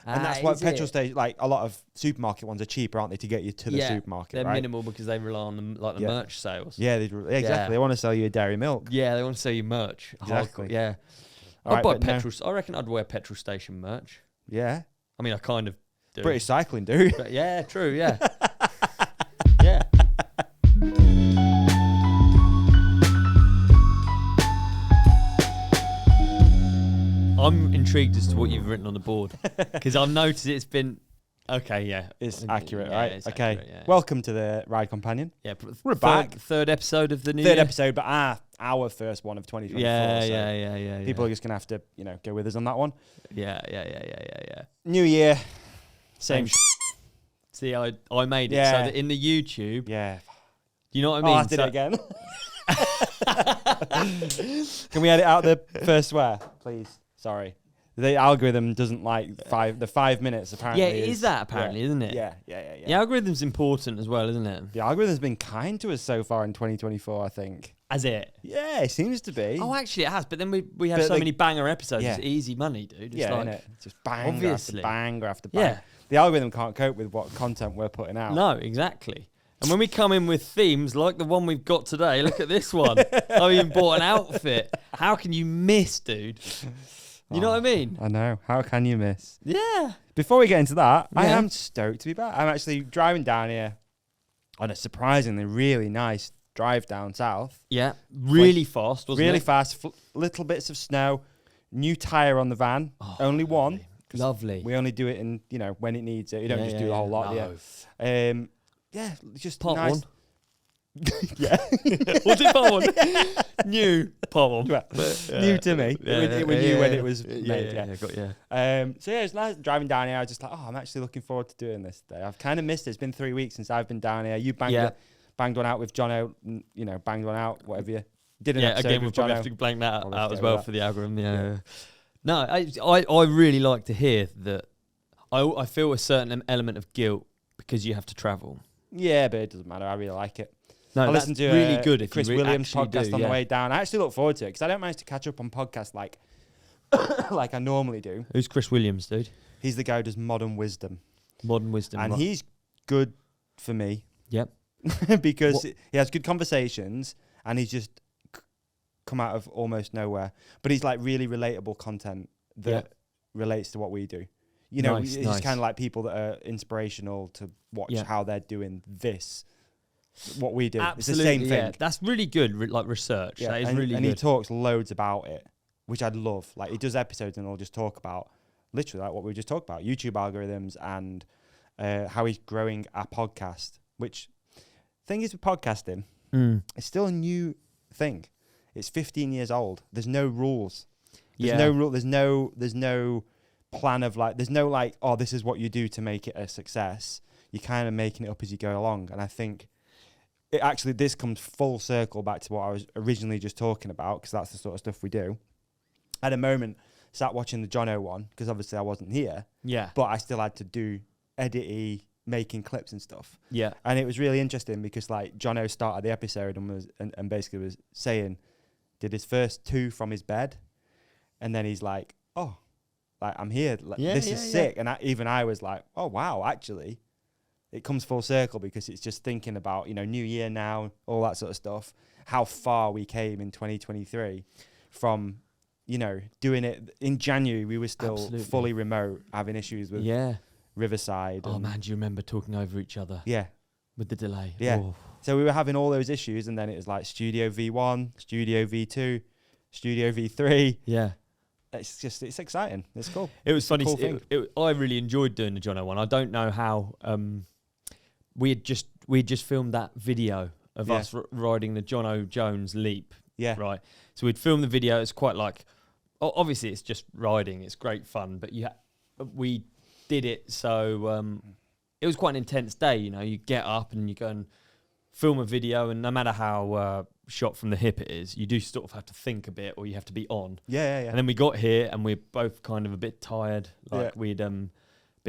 And that's why petrol station, like a lot of supermarket ones are cheaper, aren't they, to get you to the supermarket? They're right? minimal because they rely on the merch sales. Yeah, exactly. Yeah. They want to sell you a dairy milk. Yeah, they want to sell you merch. Exactly. Yeah. I'd buy petrol. I reckon I'd wear petrol station merch. Yeah. I mean, I kind of do. British cycling, do. But yeah, true. Yeah. Yeah. I'm intrigued as to what you've written on the board because I've noticed it's been okay. Yeah, it's accurate, right? It's okay. Accurate, yeah. Welcome to the Ride Companion. Yeah, we're back. Third episode of the new year. Episode, but our first one of 2024. Yeah. People are just gonna have to, go with us on that one. Yeah. New year, same. See, I made it so that in the YouTube. Yeah. You know what I mean? I did it again. Can we edit out the first swear, please? Sorry. The algorithm doesn't like 5 minutes, apparently. Yeah, it is that, apparently, isn't it? Yeah. The algorithm's important as well, isn't it? The algorithm's been kind to us so far in 2024, I think. Has it? Yeah, it seems to be. Oh, actually, it has. But then we have so many banger episodes. Yeah. It's easy money, dude. It's innit? Just banger obviously. after banger after banger. Yeah. The algorithm can't cope with what content we're putting out. No, exactly. And when we come in with themes like the one we've got today, look at this one. I even bought an outfit. How can you miss, dude? You know what I mean? I know. How can you miss? Yeah. Before we get into that, I am stoked to be back. I'm actually driving down here on a surprisingly really nice drive down south. Yeah. Really fast, wasn't it? Really fast. Little bits of snow. New tyre on the van. Only one. Lovely. We only do it in, when it needs it. You don't just do the whole lot, yeah, just part nice. One. Yeah. What's it part one? New part one. New to me. It was new when it was made. So it's nice driving down here. I was just like, I'm actually looking forward to doing this today. I've kind of missed it. It's been 3 weeks since I've been down here. You banged one out with Jono, banged one out, whatever you did. Again, we'll probably have to blank that out as well for the algorithm. Yeah. No, I really like to hear that. I feel a certain element of guilt because you have to travel. Yeah, but it doesn't matter. I really like it. No, I listened to really good. If Chris Williams podcast on the way down. I actually look forward to it because I don't manage to catch up on podcasts like I normally do. Who's Chris Williams, dude? He's the guy who does Modern Wisdom. And he's good for me. Yep. Because he has good conversations and he's just come out of almost nowhere. But he's like really relatable content that relates to what we do. It's kind of like people that are inspirational to watch how they're doing this. What we do. Absolutely, it's the same thing. Yeah. That's really good, like research. Yeah, that is really good. And he talks loads about it, which I'd love. Like he does episodes and he'll just talk about literally like what we just talked about, YouTube algorithms and how he's growing our podcast. Which thing is with podcasting, it's still a new thing. It's 15 years old. There's no rules. There's no rule. There's no plan of there's no this is what you do to make it a success. You're kind of making it up as you go along. And I think this comes full circle back to what I was originally just talking about, because that's the sort of stuff we do. At a moment, sat watching the Jono one, because obviously I wasn't here. Yeah. But I still had to do edit-y, making clips and stuff. Yeah. And it was really interesting because Jono started the episode and basically was saying, did his first 2 from his bed. And then he's like, I'm here. This is sick. And even I was like, oh, wow, actually. It comes full circle because it's just thinking about, new year now, all that sort of stuff, how far we came in 2023 from, doing it in January. We were still fully remote, having issues with Riverside. Oh, man, do you remember talking over each other? Yeah. With the delay. Yeah. Oh. So we were having all those issues, and then it was like Studio V1, Studio V2, Studio V3. Yeah. It's exciting. It's cool. It was funny. Cool I really enjoyed doing the Jono one. I don't know how. We had just filmed that video of us riding the Jono Jones Leap. Yeah. Right. So we'd filmed the video. It's quite obviously it's just riding. It's great fun, but we did it. So it was quite an intense day. You get up and you go and film a video, and no matter how shot from the hip it is, you do sort of have to think a bit, or you have to be on. Yeah. And then we got here, and we're both kind of a bit tired. We'd been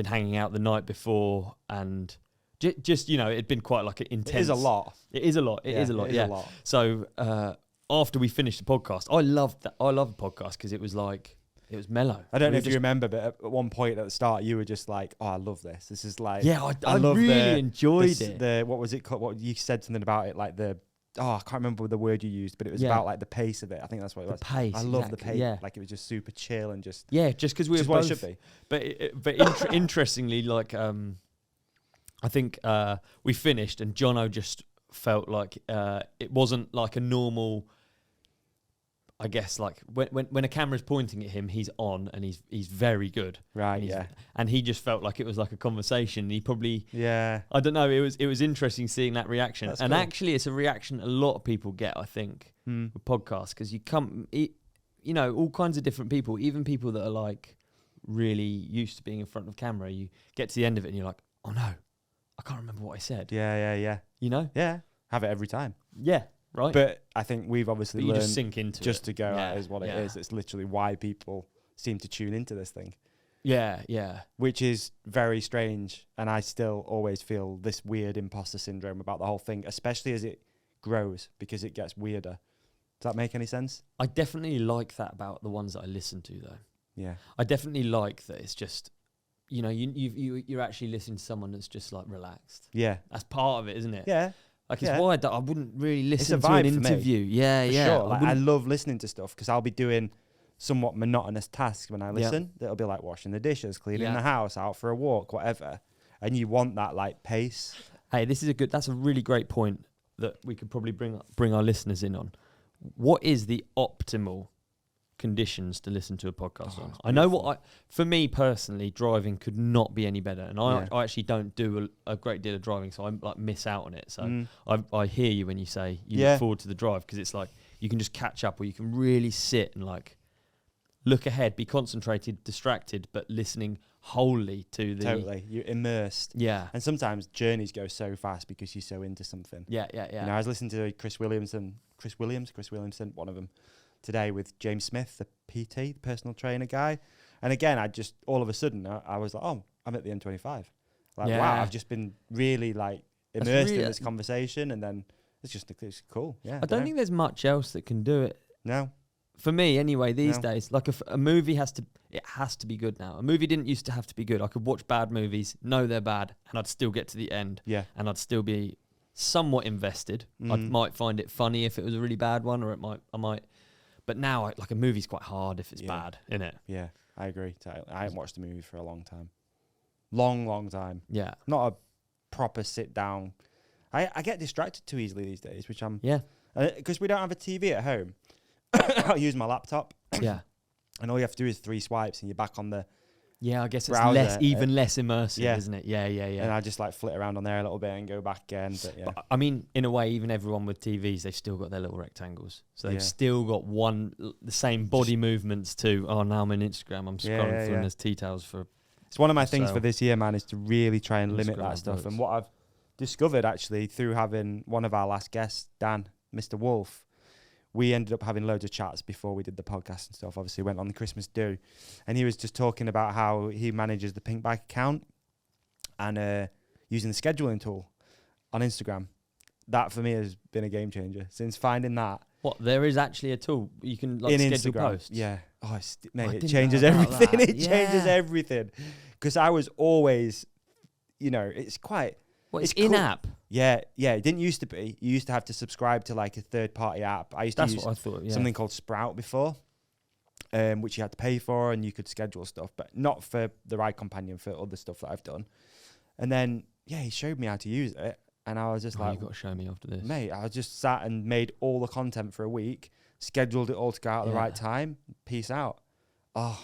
hanging out the night before, and just it'd been quite an intense. It is a lot. It is a lot. It is a lot. So after we finished the podcast, I loved that. I love the podcast because it was It was mellow. I don't know if you remember, but at one point at the start, you were just like, "Oh, I love this. This is like." Yeah, I love really enjoyed it. What was it called? What you said something about it, like I can't remember the word you used, but it was about like the pace of it. I think that's what it was. The pace. I love the pace. Yeah. Like it was just super chill and just. Yeah, just because we were what both. It should be. But interestingly, like I think we finished and Jono just felt like it wasn't like a normal. I guess like when a camera's pointing at him, he's on and he's very good. Right. And he just felt like it was like a conversation. He probably. Yeah. I don't know. It was interesting seeing that reaction. That's and cool. actually, it's a reaction a lot of people get. I think with podcasts because all kinds of different people, even people that are like really used to being in front of camera. You get to the end of it and you're like, oh no, I can't remember what I said. Yeah. You know? Yeah. Have it every time. Yeah. Right. But I think we've obviously learned just sink into just it. to go at is what it is. It's literally why people seem to tune into this thing. Yeah. Which is very strange. And I still always feel this weird imposter syndrome about the whole thing, especially as it grows because it gets weirder. Does that make any sense? I definitely like that about the ones that I listen to though. Yeah. I definitely like that it's just, you're actually listening to someone that's just like relaxed. Yeah. That's part of it, isn't it? Yeah. Like it's why I wouldn't really listen to vibe an interview. Yeah. Sure. Like, I love listening to stuff because I'll be doing somewhat monotonous tasks when I listen. It'll be like washing the dishes, cleaning the house, out for a walk, whatever. And you want that like pace. Hey, that's a really great point that we could probably bring our listeners in on. What is the optimal conditions to listen to a podcast on? I know for me personally, driving could not be any better, and I actually don't do a great deal of driving, so I like miss out on it. So I hear you when you say you look forward to the drive because it's like you can just catch up, or you can really sit and like look ahead, be concentrated, distracted, but listening wholly to the you're immersed. Yeah, and sometimes journeys go so fast because you're so into something. Yeah. I was listening to Chris Williamson, one of them. Today with James Smith, the PT, the personal trainer guy. And again, I just, all of a sudden, I was like, oh, I'm at the M25. Like, wow, I've just been really like immersed in this conversation. And then it's cool. Yeah. I don't think there's much else that can do it. No. For me, anyway, these days, like a movie has to be good now. A movie didn't used to have to be good. I could watch bad movies, know they're bad, and I'd still get to the end. Yeah. And I'd still be somewhat invested. I might find it funny if it was a really bad one, or I might. But now, like a movie's quite hard if it's bad, isn't it? Yeah, I agree. I haven't watched a movie for a long time. Long time. Yeah. Not a proper sit down. I get distracted too easily these days, which I'm... Yeah. Because we don't have a TV at home. I'll use my laptop. Yeah. And all you have to do is 3 swipes and you're back on the... Yeah, I guess it's browser, even less immersive, isn't it? Yeah. And I just like flit around on there a little bit and go back again. But I mean, in a way, even everyone with TVs, they've still got their little rectangles. So they've still got the same body movements too. Oh, now I'm on Instagram. I'm scrolling through and there's tea towels for... It's one of my things for this year, man, is to really try and limit that stuff. Books. And what I've discovered actually through having one of our last guests, Dan, Mr. Wolf, we ended up having loads of chats before we did the podcast and stuff. Obviously, went on the Christmas do. And he was just talking about how he manages the Pink Bike account and using the scheduling tool on Instagram. That, for me, has been a game changer. Since finding that. What, there is actually a tool you can like in schedule Instagram. posts? Yeah. Oh, it changes everything. It changes everything. Because I was always, it's quite... Well, it's in-app. Yeah. It didn't used to be. You used to have to subscribe to like a third-party app. I used to use what I thought, something called Sprout before, which you had to pay for and you could schedule stuff, but not for the Ride Companion, for other stuff that I've done. And then, he showed me how to use it. And I was just like... You've got to show me after this. Mate, I just sat and made all the content for a week, scheduled it all to go out at the right time. Peace out. Oh...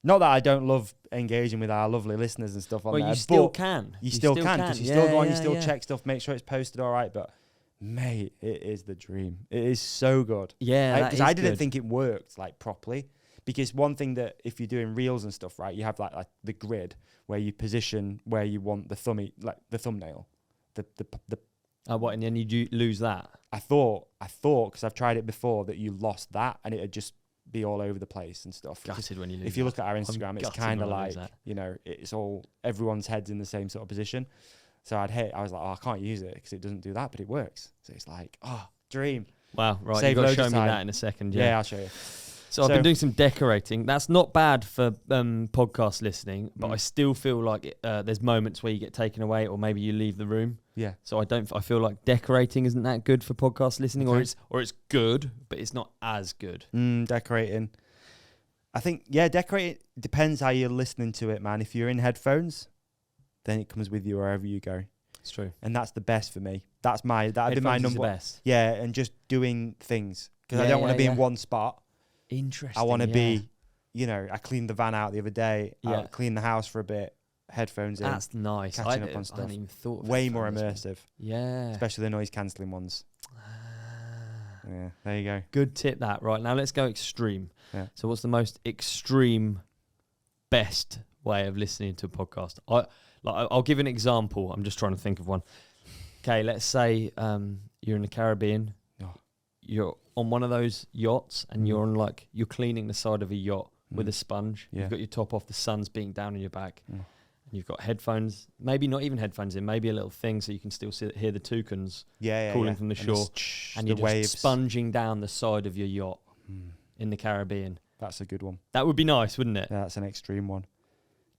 Not that I don't love engaging with our lovely listeners and stuff on there. You still can. You still can because you still go on, you still check stuff, make sure it's posted all right. But, mate, it is the dream. It is so good. Yeah, because I didn't think it worked like properly. Because one thing that if you're doing reels and stuff, right, you have like the grid where you position where you want the thumbnail. What, and then you lose that? I thought because I've tried it before that you lost that and it'd just be all over the place and stuff. Gutted when you lose. If you look at our Instagram, it's kind of like, it's all, everyone's head's in the same sort of position. So I was like, I can't use it because it doesn't do that, but it works. So it's like, dream. Wow, right. You've got to show me that in a second. Yeah, I'll show you. So I've been doing some decorating. That's not bad for podcast listening, but I still feel like there's moments where you get taken away, or maybe you leave the room. Yeah. So I feel like decorating isn't that good for podcast listening, or it's good, but it's not as good. Decorating. I think decorating depends how you're listening to it, man. If you're in headphones, then it comes with you wherever you go. It's true, and that's the best for me. That'd be my number. Best. Yeah, and just doing things because I don't want to be in one spot. Interesting. I want to be, I cleaned the van out the other day. I cleaned the house for a bit. Headphones in. That's nice. Catching up on stuff. I hadn't even thought of way more immersive. Yeah. Especially the noise cancelling ones. Yeah, there you go. Good tip that. Right, now let's go extreme. Yeah. So what's the most extreme best way of listening to a podcast? I'll give an example. I'm just trying to think of one. Okay, let's say you're in the Caribbean. Oh. You're on one of those yachts and you're on you're cleaning the side of a yacht with a sponge. Yeah. You've got your top off, the sun's beating down on your back. And you've got headphones, maybe not even headphones in, maybe a little thing so you can still hear the toucans calling from the shore. And you're just sponging down the side of your yacht in the Caribbean. That's a good one. That would be nice, wouldn't it? Yeah, that's an extreme one.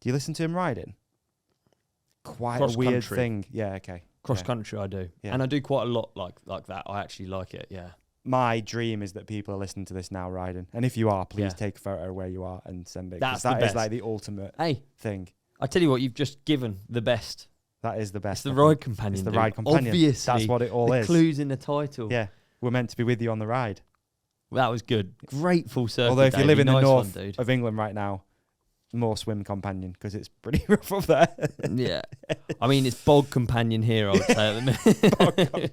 Do you listen to him riding? Quite a weird thing. Yeah, okay. Cross country I do. Yeah. And I do quite a lot like that. I actually like it, yeah. My dream is that people are listening to this now riding. And if you are, please take a photo where you are and send it. That is like the ultimate thing. I tell you what, you've just given the best. That is the best. It's the ride companion. It's the ride companion. Obviously. That's what it all is. The clues in the title. Yeah. We're meant to be with you on the ride. Well, that was good. Great full circle. Although if you live in the north of England right now, more swim companion because it's pretty rough up there. Yeah. I mean, it's bog companion here, I would say at the minute. Bog companion.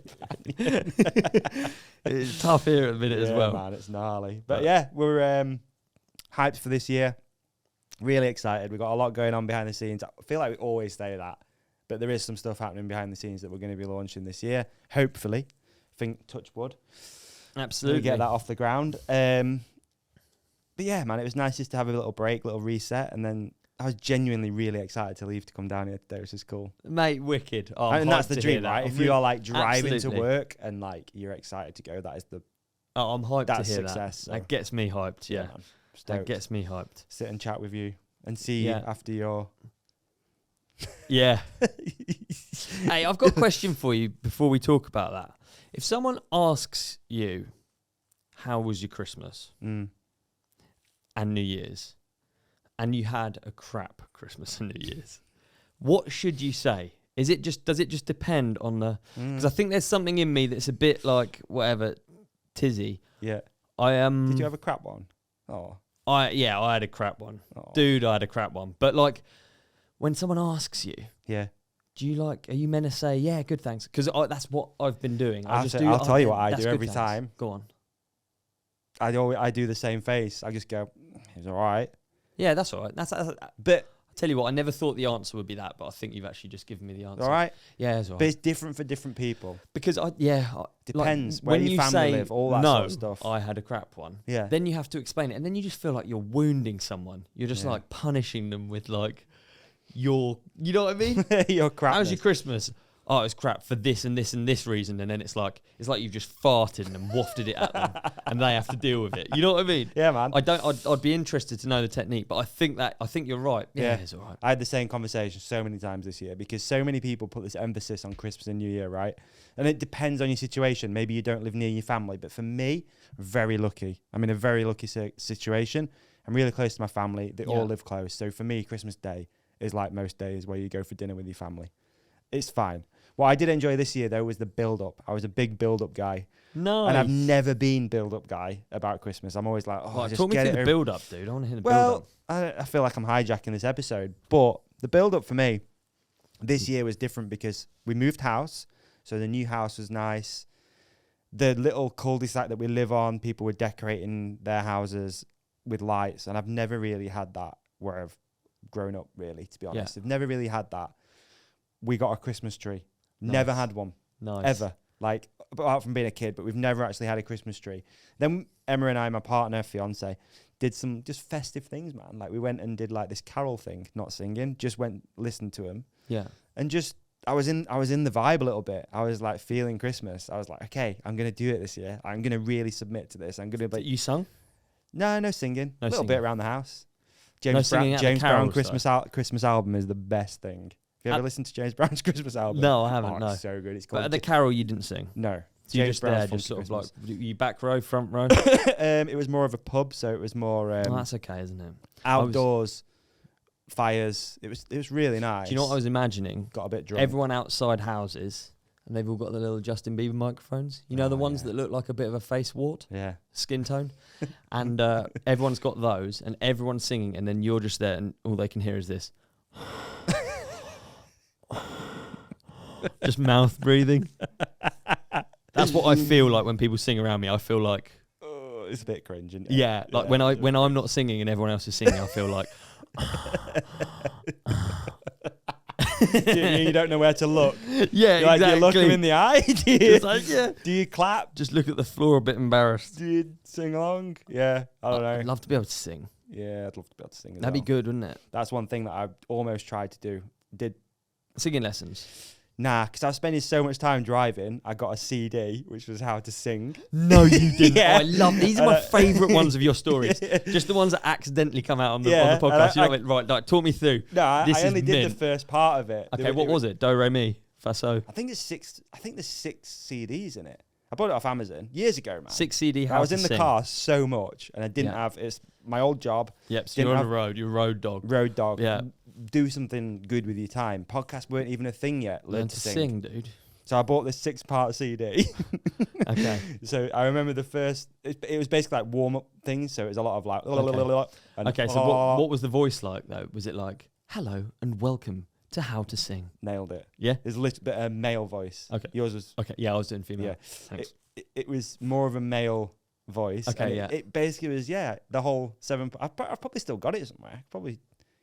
It's tough here at the minute as well. Man, it's gnarly. But yeah, we're hyped for this year. Really excited. We've got a lot going on behind the scenes. I feel like we always say that, but there is some stuff happening behind the scenes that we're going to be launching this year. Hopefully. Touch wood. Absolutely. We get that off the ground. But yeah, man, it was nice just to have a little break, little reset, and then I was genuinely really excited to leave to come down here today, which is cool. Mate, wicked. Oh, and that's the dream, right? If you are driving to work and you're excited to go, that is the I'm hyped to hear success. That gets me hyped, yeah. That gets me hyped. Sit and chat with you and see you after your... Yeah. Hey, I've got a question for you before we talk about that. If someone asks you, how was your Christmas and New Year's, and you had a crap Christmas and New Year's, what should you say? Does it just depend on the... Because I think there's something in me that's a bit like, whatever, tizzy. Yeah. Did you have a crap one? Oh. I had a crap one. Oh. Dude, I had a crap one. But when someone asks you... Yeah. Do you are you meant to say, yeah, good, thanks? Because that's what I've been doing. I'll tell you what I do every time. Go on. I do the same face. I just go, it's all right. Yeah, that's all right. But I tell you what, I never thought the answer would be that, but I think you've actually just given me the answer. All right. Yeah, it's all right. But it's different for different people. Because depends where your family live, all that sort of stuff. I had a crap one. Yeah. Then you have to explain it, and then you just feel like you're wounding someone. You're just punishing them with you know what I mean? Your crap. How's your Christmas? Oh, it was crap for this and this and this reason, and then it's like you've just farted and wafted it at them, and they have to deal with it. You know what I mean? Yeah, man. I'd be interested to know the technique, but I think you're right. Yeah, it's all right. I had the same conversation so many times this year because so many people put this emphasis on Christmas and New Year, right? And it depends on your situation. Maybe you don't live near your family, but for me, very lucky. I'm in a very lucky situation. I'm really close to my family. They all live close. So for me, Christmas Day is like most days where you go for dinner with your family. It's fine. What I did enjoy this year, though, was the build-up. I was a big build-up guy. Nice. And I've never been build-up guy about Christmas. I'm always like, just talk me through the build-up, dude. I want to hear the build-up. I feel like I'm hijacking this episode. But the build-up for me this year was different because we moved house. So the new house was nice. The little cul-de-sac that we live on, people were decorating their houses with lights. And I've never really had that where I've grown up, really, to be honest. I've never really had that. We got a Christmas tree. Nice. Never had one. Nice. Ever. Apart from being a kid, but we've never actually had a Christmas tree. Then Emma and I, my partner, fiance, did some just festive things, man. We went and did this carol thing, not singing, just went, listened to him. Yeah. And just, I was in the vibe a little bit. I was feeling Christmas. I was like, okay, I'm going to do it this year. I'm going to really submit to this. I'm going to You sung? No singing. No a little singing. bit around the house. No James singing Brown, at the James Brown carols, Christmas album is the best thing. Have you ever listened to James Brown's Christmas album? No, I haven't. No, it's so good. It's but called. at the carol, you didn't sing. No, So you James just Brown's there, Funky just sort of Christmas. like you back row, front row. It was more of a pub, so it was more Oh, that's okay, isn't it? outdoors, fires. It was really nice. Do you know what I was imagining? Got a bit drunk. Everyone outside houses, and they've all got the little Justin Bieber microphones. You know, the ones that look like a bit of a face wart, skin tone, and everyone's got those, and everyone's singing, and then you're just there, and all they can hear is this, just mouth breathing. That's what I feel like when people sing around me. I feel like it's a bit cringe. Isn't it? Yeah, like when I'm not singing and everyone else is singing, I feel like. you don't know where to look. Yeah, exactly. Do you look them in the eye? Do you clap? Just look at the floor a bit embarrassed. Do you sing along? Yeah, I don't know. I'd love to be able to sing. Yeah, I'd love to be able to sing. That'd be good, wouldn't it? That's one thing that I almost tried to do. Did singing lessons? Nah, because I was spending so much time driving. I got a CD, which was how to sing. No, you didn't. Yeah. Oh, I love these. Are my favourite ones of your stories. Just the ones that accidentally come out on the podcast. You know, right? Like, talk me through. No, I only did the first part of it. Okay, what was it? Do, re, mi, fa, so. I think there's 6 CDs in it. I bought it off Amazon years ago, man. 6 CD. I was in the car so much, and I didn't have. It's my old job. Yep. So you're on the road. You're a road dog. Road dog. Yeah. Do something good with your time. Podcasts weren't even a thing yet. Learn to sing, dude. So I bought this 6-part CD. Okay. So I remember the first. It was basically like warm up things. So it was a lot of like. Okay. So what was the voice like though? Was it like hello and welcome to How to Sing? Nailed it. Yeah. There's a little bit of male voice. Okay. Yours was. Okay. Yeah, I was doing female. Yeah. Thanks. It was more of a male voice. Okay. Yeah. It basically was the whole 7. I've probably still got it somewhere. Probably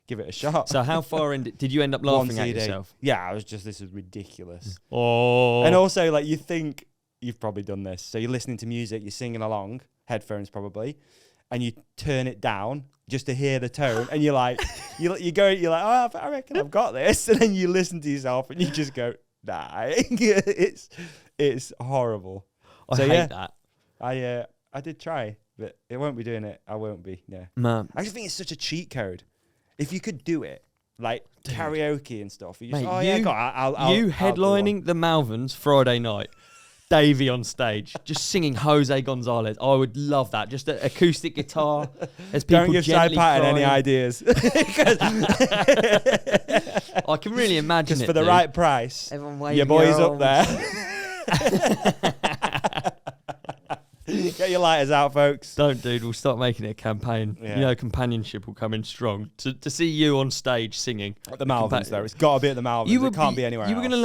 give it a shot. So how far in did you end up laughing at yourself? Yeah, I was just, this is ridiculous. Oh. And also, like, you think you've probably done this. So you're listening to music, you're singing along, headphones probably, and you turn it down just to hear the tone, and you're like, you're like, oh, I reckon I've got this, and then you listen to yourself, and you just go, nah, it's horrible. I hate that. I did try, but it won't be doing it. I won't be. Yeah. Man. I just think it's such a cheat code. If you could do it, like karaoke and stuff, you just, Mate, I'll headlining the Malverns Friday night, Davey on stage, just singing Jose Gonzalez. I would love that. Just an acoustic guitar. As people don't give Side Patton any ideas. I can really imagine just it. For the right price, your boy's up there. Get your lighters out, folks. Don't, dude. We'll start making it a campaign. Yeah. You know, companionship will come in strong. To see you on stage singing. At the Malverns, though. It's got to be at the Malverns. It can't be anywhere else. You were going to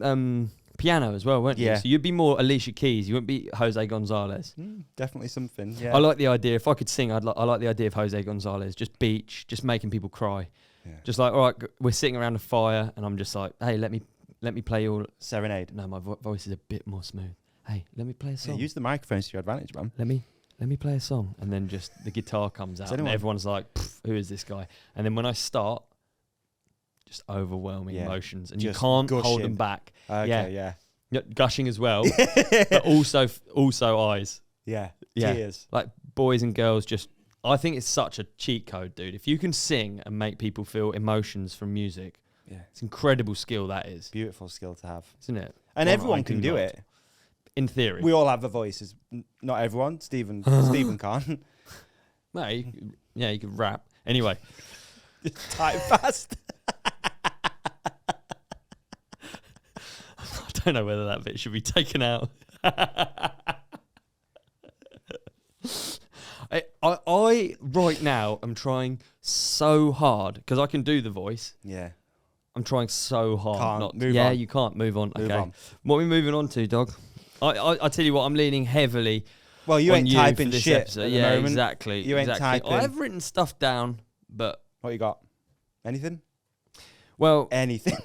learn piano as well, weren't you? So you'd be more Alicia Keys. You wouldn't be Jose Gonzalez. Definitely something, yeah. I like the idea. If I could sing, I like the idea of Jose Gonzalez. Just beach, just making people cry. Yeah. Just like, all right, we're sitting around a fire, and I'm just like, hey, let me play your... Serenade. No, my voice is a bit more smooth. Hey, let me play a song. Yeah, use the microphones to your advantage, man. Let me play a song. And then just the guitar comes out and everyone's like, who is this guy? And then when I start, just overwhelming emotions. And just you can't hold them back. Okay, yeah. Gushing as well, but also eyes. Yeah, tears. Like boys and girls I think it's such a cheat code, dude. If you can sing and make people feel emotions from music, it's an incredible skill that is. Beautiful skill to have. Isn't it? And everyone can do it. In theory. We all have the voices. Not everyone. Stephen can't. No, you can rap. Anyway. Type fast. I don't know whether that bit should be taken out. I right now am trying so hard because I can do the voice. Yeah. I'm trying so hard. Move on. You can't move on. Move on. What are we moving on to, dog? I tell you what, I'm leaning heavily. Well, you ain't typing shit. Episode. Yeah, exactly. You ain't typing. I've written stuff down, but what you got? Anything? Well, anything.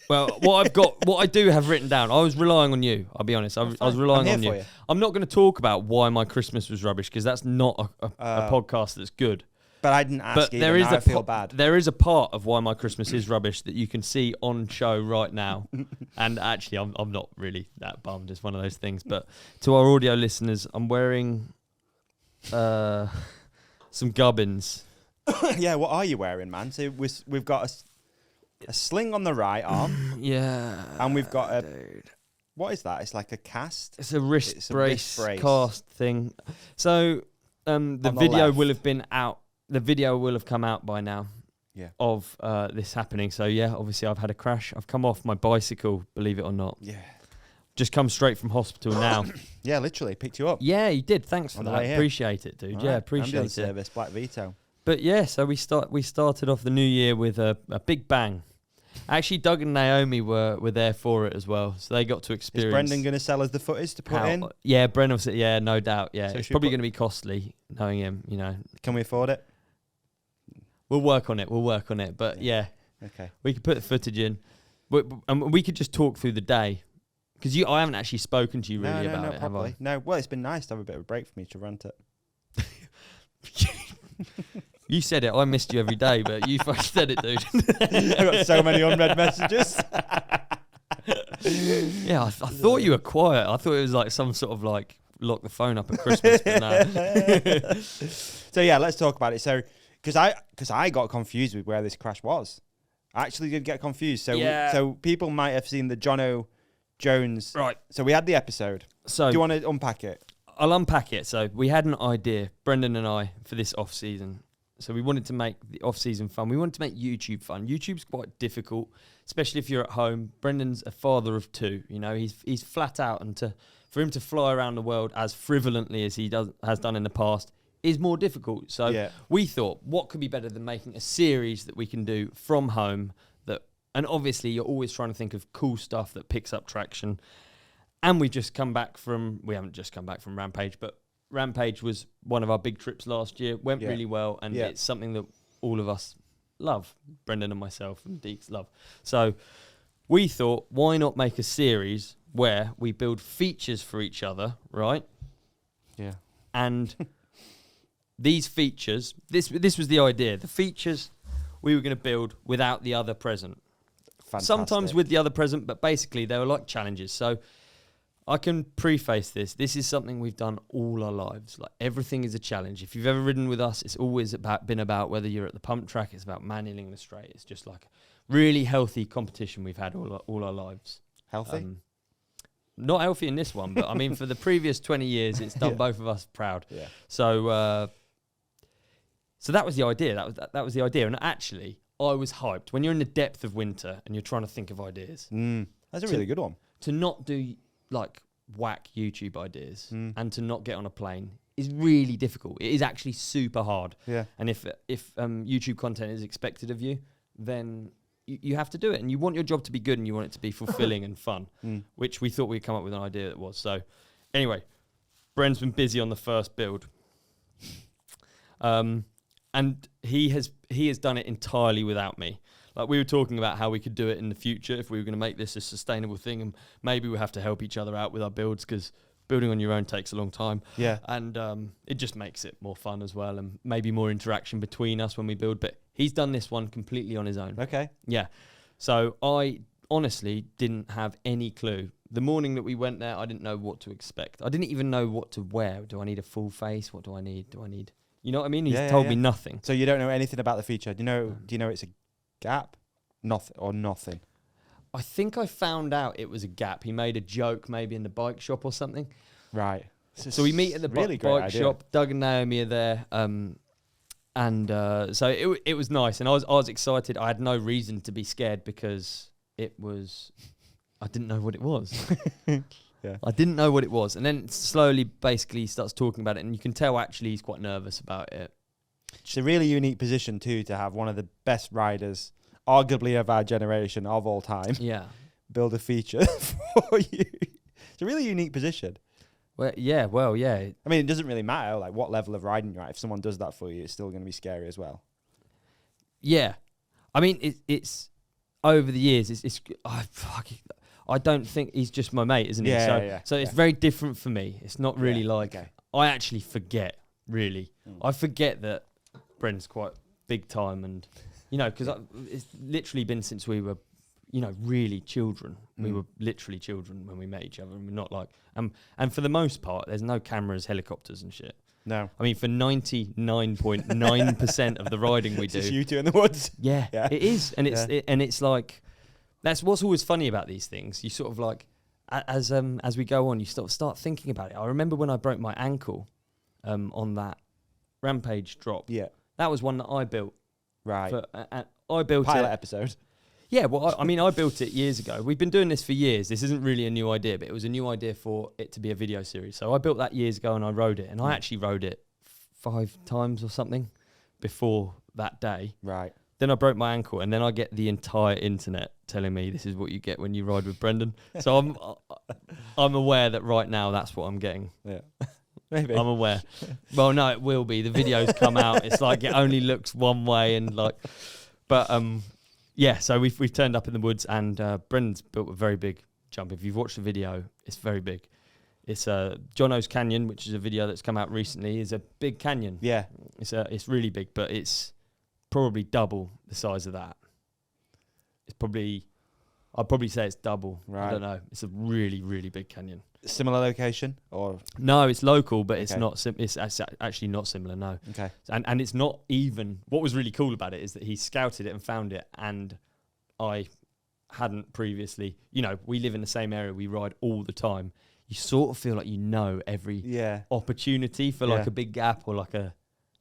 Well, what I do have written down, I was relying on you. I'll be honest. I was relying on you. I'm not going to talk about why my Christmas was rubbish because that's not a podcast that's good. But I didn't ask you. I feel bad. There is a part of why my Christmas is rubbish that you can see on show right now. And actually, I'm not really that bummed. It's one of those things. But to our audio listeners, I'm wearing some gubbins. Yeah, what are you wearing, man? So we've got a sling on the right arm. Yeah. And we've got a... Dude. What is that? It's like a cast? It's a wrist brace cast thing. So the video will have been out. The video will have come out by now. Yeah. Of this happening. So yeah, obviously I've had a crash. I've come off my bicycle, believe it or not. Yeah. Just come straight from hospital now. Yeah, literally picked you up. Yeah, you did. Thanks for that. Appreciate it, dude. Right. Yeah, appreciate Ambulance it. Service, Black Vito. But yeah, so we started off the new year with a big bang. Actually, Doug and Naomi were there for it as well, so they got to experience. Is Brendan going to sell us the footage to put in? Yeah, Brendan will say, yeah, no doubt. Yeah, so it's probably going to be costly, knowing him. You know, can we afford it? We'll work on it. But yeah, okay, we could put the footage in, and we could just talk through the day, because I haven't actually spoken to you really about it, have I? No, well, it's been nice to have a bit of a break for me to rant it. You said it. I missed you every day, but you fucking said it, dude. I got so many unread messages. Yeah, I thought you were quiet. I thought it was like some sort of like lock the phone up at Christmas. But no. So yeah, let's talk about it. So because I got confused with where this crash was. I actually did get confused. So so people might have seen the Jono Jones. Right. So we had the episode. So do you want to unpack it? I'll unpack it. So we had an idea, Brendan and I, for this off season. So we wanted to make the off-season fun. We wanted to make YouTube fun. YouTube's quite difficult, especially if you're at home. Brendan's a father of two. You know, he's flat out, and for him to fly around the world as frivolently as he has done in the past is more difficult. So we thought, what could be better than making a series that we can do from home? And obviously, you're always trying to think of cool stuff that picks up traction. And we haven't just come back from Rampage, but Rampage was one of our big trips last year. Went really well, and it's something that all of us love. Brendan and myself and Deeks love. So we thought, why not make a series where we build features for each other, right? Yeah. And these features, this was the idea. The features we were going to build without the other present. Fantastic. Sometimes with the other present, but basically they were like challenges. So I can preface this. This is something we've done all our lives. Like, everything is a challenge. If you've ever ridden with us, it's always been about whether you're at the pump track, it's about manualing the straight. It's just like a really healthy competition we've had all our lives. Healthy? Not healthy in this one, but I mean, for the previous 20 years, it's done both of us proud. Yeah. So that was the idea. That was the idea. And actually, I was hyped. When you're in the depth of winter and you're trying to think of ideas. That's a really good one. To not do like whack YouTube ideas and to not get on a plane is really difficult. It is actually super hard. Yeah. And if YouTube content is expected of you, then you have to do it. And you want your job to be good, and you want it to be fulfilling and fun, which we thought we'd come up with an idea that was. So anyway, Bren's been busy on the first build. And he has done it entirely without me. Like, we were talking about how we could do it in the future if we were going to make this a sustainable thing, and maybe we have to help each other out with our builds, because building on your own takes a long time. Yeah. And it just makes it more fun as well, and maybe more interaction between us when we build. But he's done this one completely on his own. Okay. Yeah. So I honestly didn't have any clue. The morning that we went there, I didn't know what to expect. I didn't even know what to wear. Do I need a full face? What do I need? You know what I mean? He's told me nothing. So you don't know anything about the feature. Do you know it's a gap? Nothing. I think I found out it was a gap. He made a joke maybe in the bike shop or something. Right. So we meet at the bike shop. Doug and Naomi are there. So it was nice. And I was excited. I had no reason to be scared, because I didn't know what it was. Yeah. I didn't know what it was. And then slowly, basically, he starts talking about it. And you can tell, actually, he's quite nervous about it. It's a really unique position, too, to have one of the best riders, arguably of our generation, of all time, build a feature for you. It's a really unique position. Well, yeah. I mean, it doesn't really matter like what level of riding you're at. If someone does that for you, it's still going to be scary as well. Yeah. I mean, it's over the years, I don't think he's just my mate, isn't he? So it's very different for me. It's not really I actually forget, really. I forget that Bren's quite big time, and, because it's literally been since we were, really children. We were literally children when we met each other, and we're not like, and for the most part, there's no cameras, helicopters and shit. No. I mean, for 99.9% of the riding we do, it's just you two in the woods. Yeah, it is, and it's like that's what's always funny about these things. You sort of like as we go on, you start thinking about it. I remember when I broke my ankle on that Rampage drop. Yeah, that was one that I built. Right. I built pilot it. episode. Yeah, well, I mean, I built it years ago. We've been doing this for years. This isn't really a new idea, but it was a new idea for it to be a video series. So I built that years ago and I rode it. And I actually rode it 5 times or something before that day. Right. Then I broke my ankle and then I get the entire internet telling me this is what you get when you ride with Brendan. So I'm aware that right now that's what I'm getting. Yeah. Maybe. I'm aware. Well, no, it will be. The videos come out. It's like it only looks one way and like... But... yeah, so we've turned up in the woods and Brendan's built a very big jump. If you've watched the video, it's very big. It's Jono's Canyon, which is a video that's come out recently, is a big canyon. Yeah. It's really big, but it's probably double the size of that. It's probably, I'd probably say it's double. Right. I don't know. It's a really, really big canyon. Similar location or? No, it's local, but it's not. It's actually not similar. No. Okay. And it's not even. What was really cool about it is that he scouted it and found it, and I hadn't previously. You know, we live in the same area. We ride all the time. You sort of feel like you know every opportunity for like a big gap or like a.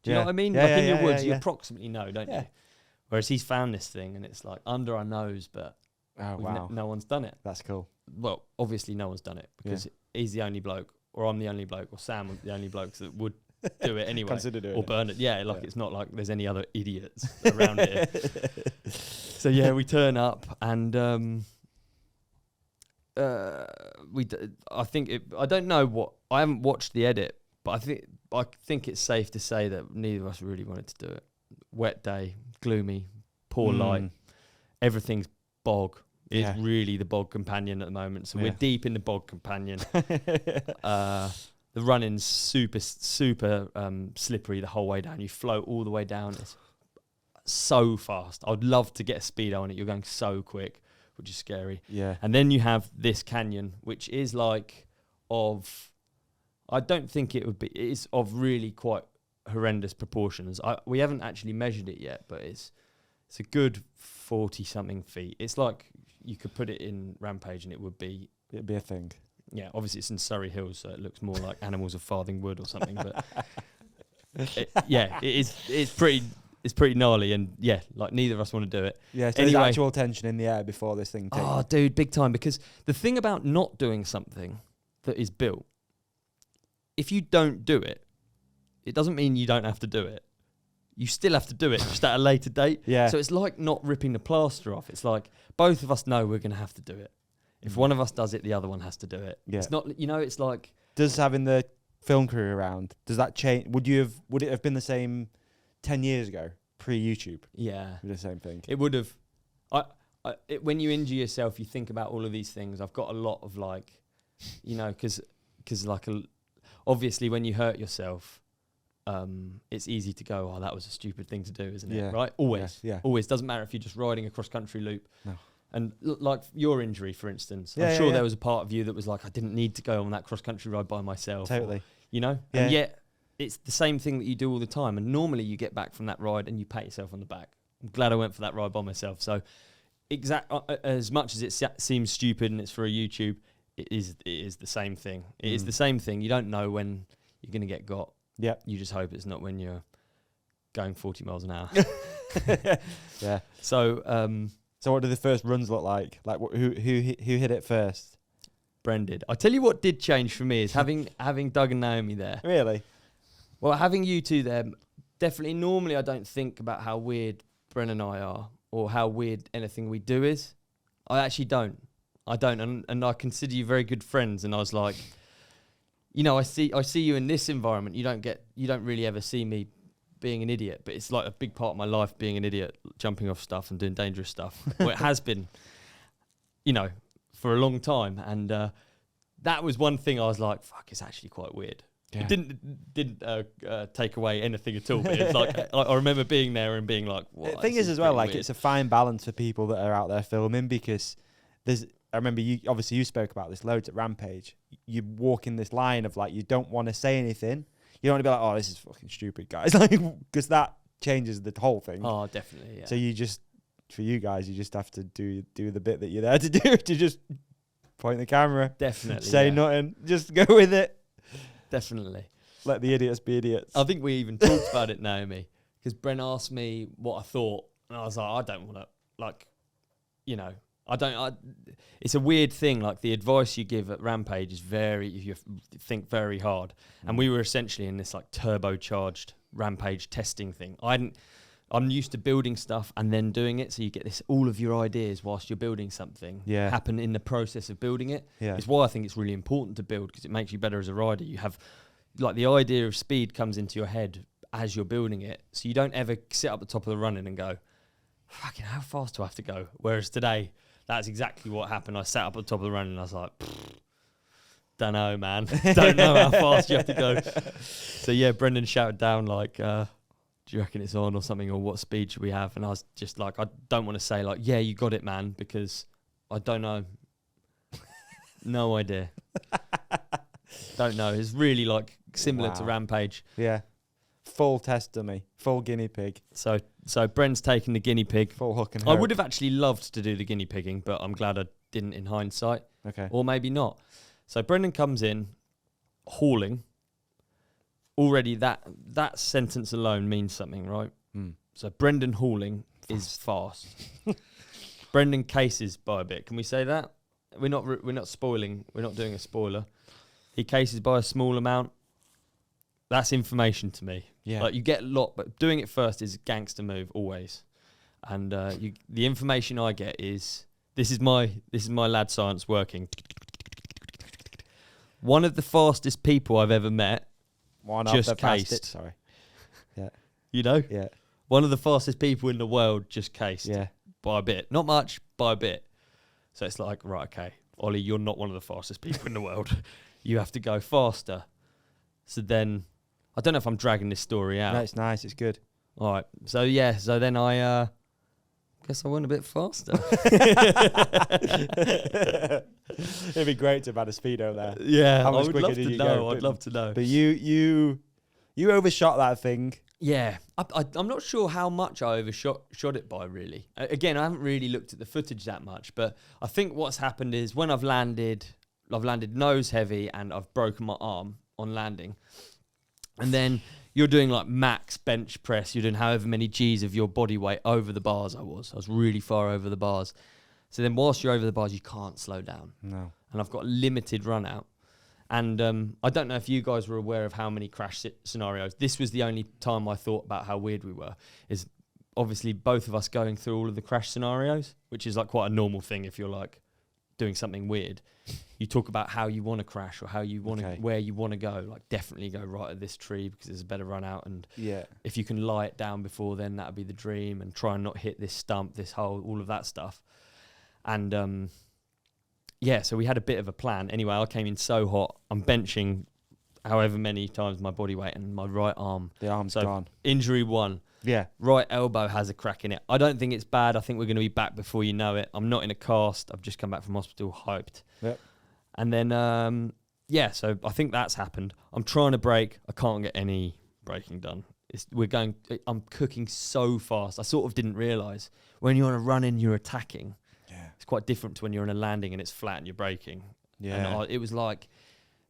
Do you know what I mean? Yeah, like in your woods, you yeah. approximately know, don't you? Whereas he's found this thing, and it's like under our nose, but no one's done it. That's cool. Well, obviously no one's done it because he's the only bloke, or I'm the only bloke, or Sam was the only bloke that would do it anyway. Consider doing or burn it. Yeah, like it's not like there's any other idiots around here. So yeah, we turn up and I don't know what, I haven't watched the edit, but I think it's safe to say that neither of us really wanted to do it. Wet day, gloomy, poor light, everything's bog. It's really the bog companion at the moment. So we're deep in the bog companion. The running's super slippery the whole way down. You float all the way down. It's so fast. I'd love to get a speedo on it. You're going so quick, which is scary. Yeah. And then you have this canyon, which is like I don't think it would be. It's of really quite horrendous proportions. We haven't actually measured it yet, but it's a good 40-something feet. It's like you could put it in Rampage and it'd be a thing. Yeah, obviously it's in Surrey Hills, so it looks more like Animals of Farthing Wood or something. But it's pretty gnarly, and like neither of us want to do it. Yeah, so there's actual tension in the air before this thing takes. Oh, dude, big time. Because the thing about not doing something that is built, if you don't do it, it doesn't mean you don't have to do it. You still have to do it, just at a later date. Yeah. So it's like not ripping the plaster off. It's like both of us know we're going to have to do it. If one of us does it, the other one has to do it. Yeah. It's not, it's like... Does having the film crew around, does that change? Would it have been the same 10 years ago, pre-YouTube? Yeah. The same thing? It would have. When you injure yourself, you think about all of these things. I've got a lot of like, because like obviously when you hurt yourself, it's easy to go, oh, that was a stupid thing to do, isn't it? Right? Always. Yeah. Always. Doesn't matter if you're just riding a cross-country loop. No. And like your injury, for instance, I'm sure there was a part of you that was like, I didn't need to go on that cross-country ride by myself. Totally. Or, and yet it's the same thing that you do all the time. And normally you get back from that ride and you pat yourself on the back. I'm glad I went for that ride by myself. So as much as it seems stupid and it's for a YouTube, it is the same thing. It is the same thing. You don't know when you're going to get got. Yeah. You just hope it's not when you're going 40 miles an hour. Yeah. So what did the first runs look like? Like who hit it first? Bren did. I tell you what did change for me is having Doug and Naomi there. Really? Well, having you two there, definitely. Normally, I don't think about how weird Bren and I are or how weird anything we do is. I actually don't. And I consider you very good friends. And I was like, I see you in this environment. You don't really ever see me being an idiot, but it's like a big part of my life being an idiot, jumping off stuff and doing dangerous stuff. Well, it has been, for a long time. And that was one thing I was like, fuck, it's actually quite weird. Yeah. It didn't take away anything at all. But it's like I remember being there and being like, the thing is as well, like weird. It's a fine balance for people that are out there filming, because I remember you spoke about this loads at Rampage. You walk in this line of like, you don't want to say anything. You don't want to be like, oh, this is fucking stupid, guys. Like, because that changes the whole thing. Oh, definitely, yeah. So for you guys, you just have to do the bit that you're there to do, to just point the camera. Definitely. Say nothing. Just go with it. Definitely. Let the idiots be idiots. I think we even talked about it, Naomi, because Bren asked me what I thought, and I was like, I don't want to, like, you know, it's a weird thing. Like, the advice you give at Rampage is you think very hard. And we were essentially in this like turbocharged Rampage testing thing. I'm used to building stuff and then doing it. So you get all of your ideas whilst you're building something happen in the process of building it. Yeah. It's why I think it's really important to build, because it makes you better as a rider. You have, like, the idea of speed comes into your head as you're building it. So you don't ever sit up the top of the running and go, fucking, how fast do I have to go? Whereas today, that's exactly what happened. I sat up at the top of the run and I was like, don't know, man. Don't know how fast you have to go. So yeah, Brendan shouted down like, do you reckon it's on or something, or what speed should we have? And I was just like, I don't want to say like, yeah, you got it, man, because I don't know. No idea. Don't know. It's really like similar to Rampage. Yeah. Full test dummy, full guinea pig. So Bren's taking the guinea pig. Full hook and hope. I would have actually loved to do the guinea pigging, but I'm glad I didn't in hindsight. Okay. Or maybe not. So Brendan comes in, hauling. Already that sentence alone means something, right? Mm. So Brendan hauling is fast. Brendan cases by a bit. Can we say that? We're not spoiling. We're not doing a spoiler. He cases by a small amount. That's information to me. Yeah. Like, you get a lot, but doing it first is a gangster move always. And the information I get is this is my lad science working. One of the fastest people I've ever met just cased. Sorry. Yeah. You know? Yeah. One of the fastest people in the world just cased. Yeah. By a bit. Not much, by a bit. So it's like, right, okay, Ollie, you're not one of the fastest people in the world. You have to go faster. So then, I don't know if I'm dragging this story out. No, it's nice. It's good. All right. So yeah. So then I guess I went a bit faster. It'd be great to have had a speedo there. Yeah, I would love to know. I'd love to know. But you overshot that thing. Yeah, I'm not sure how much I overshot it by, really. Again, I haven't really looked at the footage that much, but I think what's happened is when I've landed nose heavy and I've broken my arm on landing. And then you're doing like max bench press. You're doing however many G's of your body weight over the bars. I was really far over the bars. So then whilst you're over the bars, you can't slow down. No. And I've got a limited run out. And I don't know if you guys were aware of how many crash scenarios. This was the only time I thought about how weird we were. Is obviously both of us going through all of the crash scenarios, which is like quite a normal thing if you're like doing something weird. You talk about how you want to crash or how you want to, where you want to go. Like, definitely go right at this tree because there's a better run out. And if you can lie it down before then, that'd be the dream. And try and not hit this stump, this hole, all of that stuff. And so we had a bit of a plan. Anyway, I came in so hot. I'm benching however many times my body weight and my right arm. The arm's gone. Injury 1. Yeah. Right elbow has a crack in it. I don't think it's bad. I think we're going to be back before you know it. I'm not in a cast. I've just come back from hospital, hyped. Yep. And then, so I think that's happened. I'm trying to brake. I can't get any braking done. I'm cooking so fast. I sort of didn't realise. When you're on a run-in, you're attacking. Yeah. It's quite different to when you're on a landing and it's flat and you're braking. Yeah. And it was like,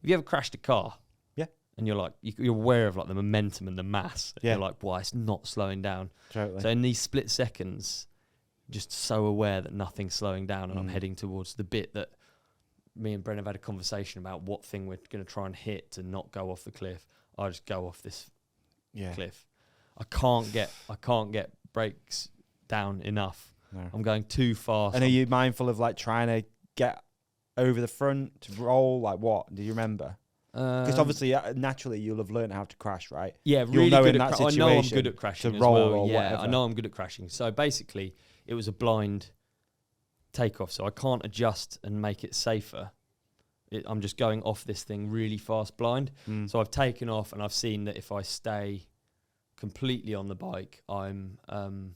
have you ever crashed a car? Yeah. And you're like, you're aware of like the momentum and the mass. Yeah. You're like, why, it's not slowing down. Totally. So in these split seconds, just so aware that nothing's slowing down and I'm heading towards the bit that me and Bren have had a conversation about what thing we're going to try and hit to not go off the cliff. I just go off this cliff. I can't get brakes down enough. No. I'm going too fast. And are you mindful of like trying to get over the front to roll? Like what? Do you remember? Because obviously, naturally, you'll have learned how to crash, right? Yeah, really good at crashing. I know I'm good at crashing to roll as well. Or whatever. I know I'm good at crashing. So basically, it was a blind takeoff, so I can't adjust and make it safer. I'm just going off this thing really fast blind. So I've taken off and I've seen that if I stay completely on the bike, I'm going